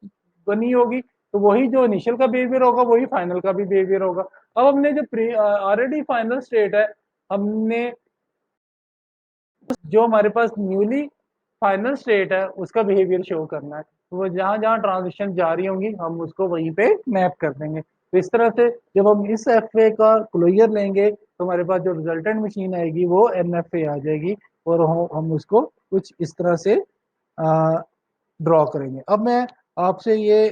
बनी होगी, तो वही जो इनिशियल का बिहेवियर होगा वही फाइनल का भी बिहेवियर होगा। अब हमने जो ऑलरेडी फाइनल स्टेट है, हमने जो हमारे पास न्यूली फाइनल स्टेट है उसका बिहेवियर शो करना है, तो वो जहां जहां ट्रांजिशन जारी होंगी हम उसको वहीं पे मैप कर देंगे। तो इस तरह से जब हम इस एफ ए का क्लोजर लेंगे तो हमारे पास जो रिजल्टेंट मशीन आएगी वो एन एफ ए आ जाएगी, और हम उसको कुछ इस तरह से ड्रॉ करेंगे। अब मैं आपसे ये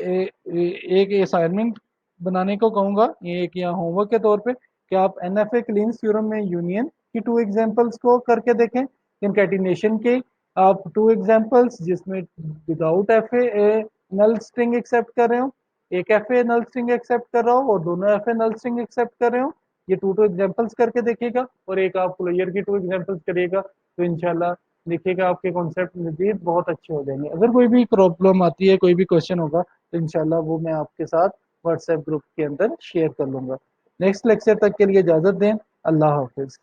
एक असाइनमेंट बनाने को कहूंगा, ये एक यहाँ होमवर्क के तौर पे, कि आप N F A Kleene theorem में यूनियन की 2 एग्जांपल्स को करके देखें, कंकैटिनेशन के आप 2 एग्जांपल्स जिसमें without F A null string accept कर रहे हो, एक F A null string accept कर रहा हो और दोनों F A null string accept कर रहे हो। ये 2 एग्जांपल्स करके देखिएगा, और एक आप क्लोजर की 2 एग्जांपल्स करिएगा, तो इंशाल्लाह देखिएगा आपके कॉन्सेप्ट मजीद बहुत अच्छे हो जाएंगे। अगर कोई भी प्रॉब्लम आती है, कोई भी क्वेश्चन होगा, तो इंशाल्लाह वो मैं आपके साथ व्हाट्सएप ग्रुप के अंदर शेयर कर लूंगा। नेक्स्ट लेक्चर तक के लिए इजाज़त दें। अल्लाह हाफिज़।